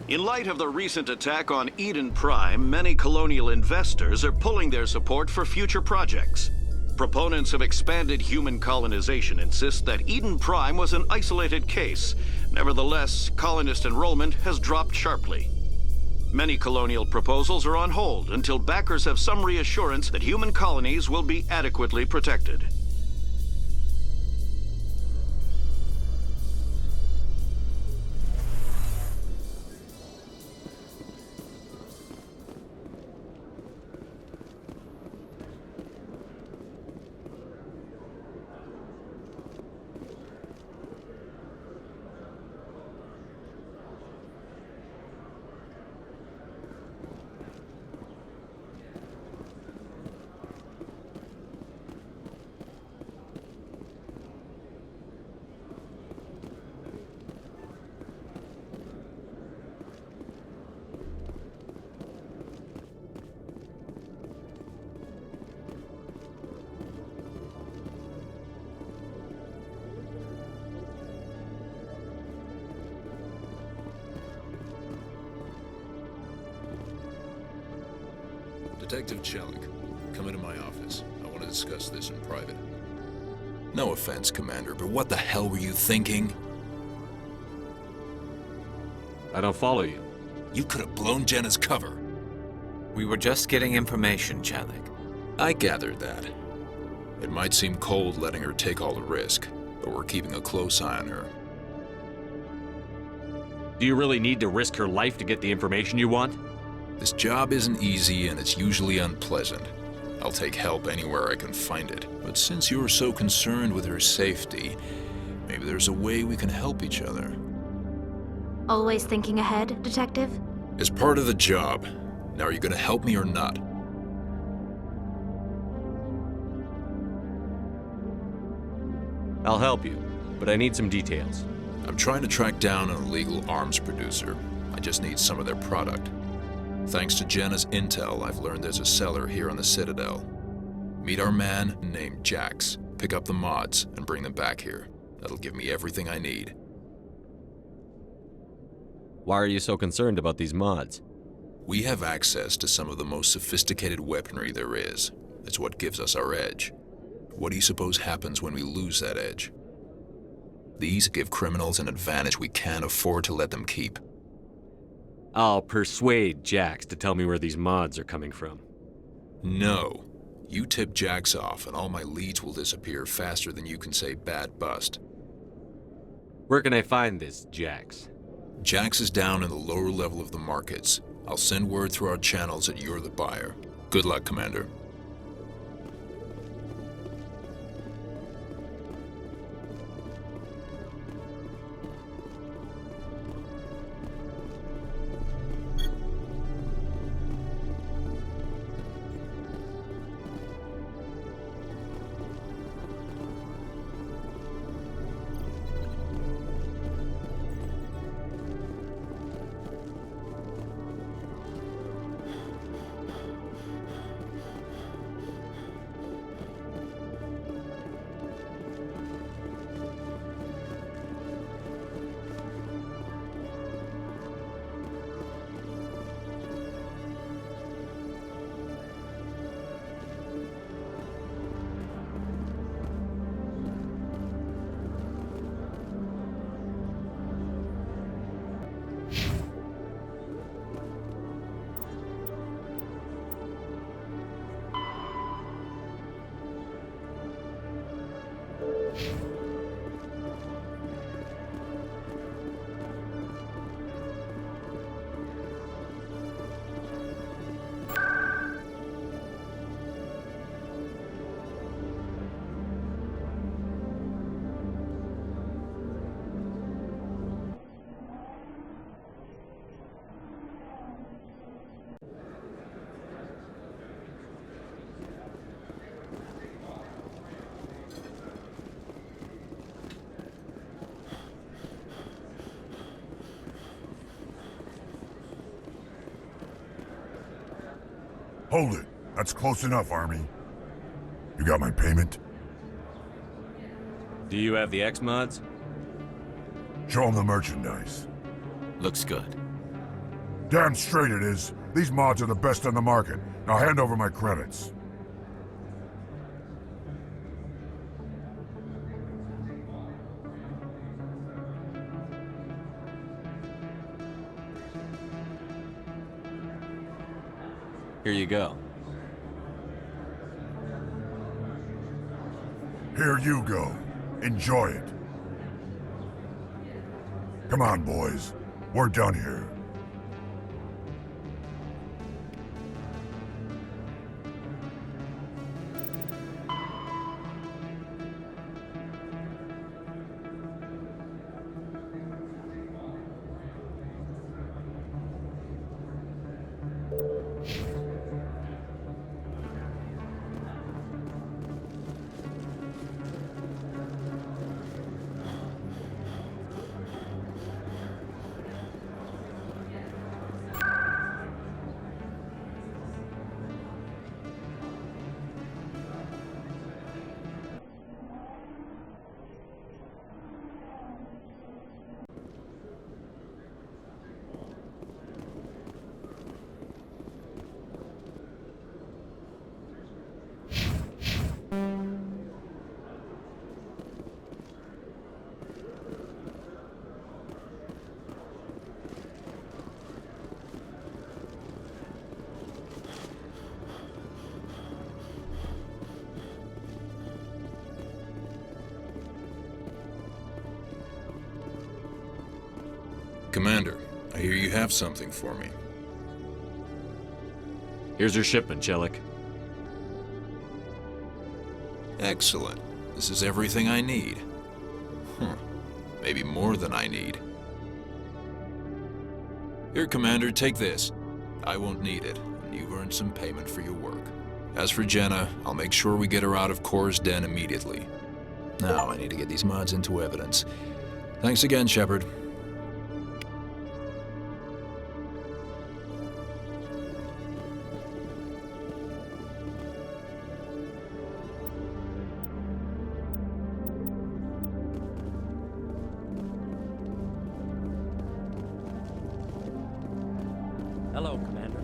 In light of the recent attack on Eden Prime, many colonial investors are pulling their support for future projects. Proponents of expanded human colonization insist that Eden Prime was an isolated case. Nevertheless, colonist enrollment has dropped sharply. Many colonial proposals are on hold until backers have some reassurance that human colonies will be adequately protected. Detective Chellick, come into my office. I want to discuss this in private. No offense, Commander, but what the hell were you thinking? I don't follow you. You could have blown Jenna's cover. We were just getting information, Chellick. I gathered that. It might seem cold letting her take all the risk, but we're keeping a close eye on her. Do you really need to risk her life to get the information you want? This job isn't easy and it's usually unpleasant. I'll take help anywhere I can find it. But since you're so concerned with her safety, maybe there's a way we can help each other. Always thinking ahead, Detective? As part of the job. Now, are you gonna help me or not? I'll help you, but I need some details. I'm trying to track down an illegal arms producer. I just need some of their product. Thanks to Jenna's intel, I've learned there's a seller here on the Citadel. Meet our man named Jax, pick up the mods, and bring them back here. That'll give me everything I need. Why are you so concerned about these mods? We have access to some of the most sophisticated weaponry there is. It's what gives us our edge. What do you suppose happens when we lose that edge? These give criminals an advantage we can't afford to let them keep. I'll persuade Jax to tell me where these mods are coming from. No. You tip Jax off and all my leads will disappear faster than you can say bad bust. Where can I find this Jax? Jax is down in the lower level of the markets. I'll send word through our channels that you're the buyer. Good luck, Commander. Hold it. That's close enough, Army. You got my payment? Do you have the X mods? Show them the merchandise. Looks good. Damn straight it is. These mods are the best on the market. Now hand over my credits. Here you go. Here you go. Enjoy it. Come on, boys. We're done here. Commander, I hear you have something for me. Here's your shipment, Chellick. Excellent. This is everything I need. Maybe more than I need. Here, Commander, take this. I won't need it, and you've earned some payment for your work. As for Jenna, I'll make sure we get her out of Cora's den immediately. Now I need to get these mods into evidence. Thanks again, Shepard. Hello, Commander.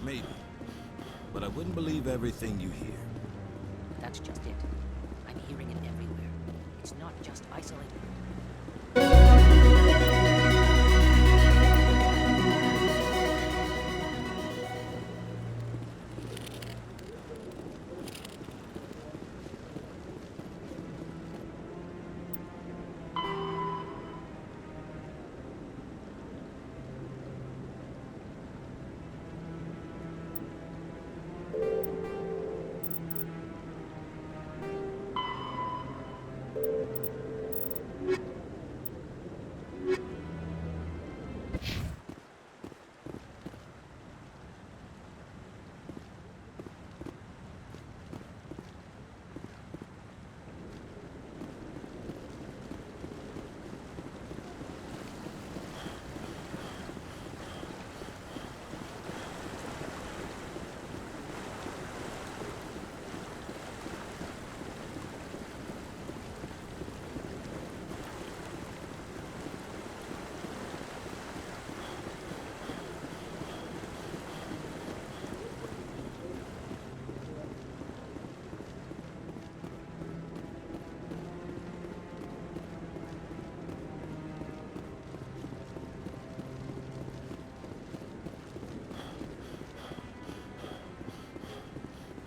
Maybe. But I wouldn't believe everything you hear. That's just it. I'm hearing it everywhere. It's not just isolated.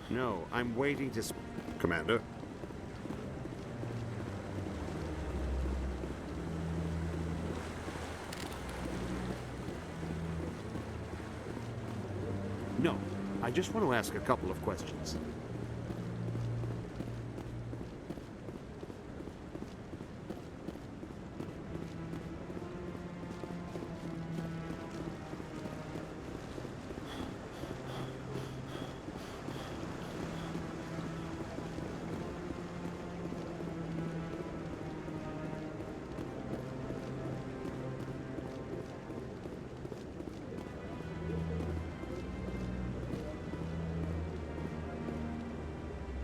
No, I'm waiting to Commander? No, I just want to ask a couple of questions.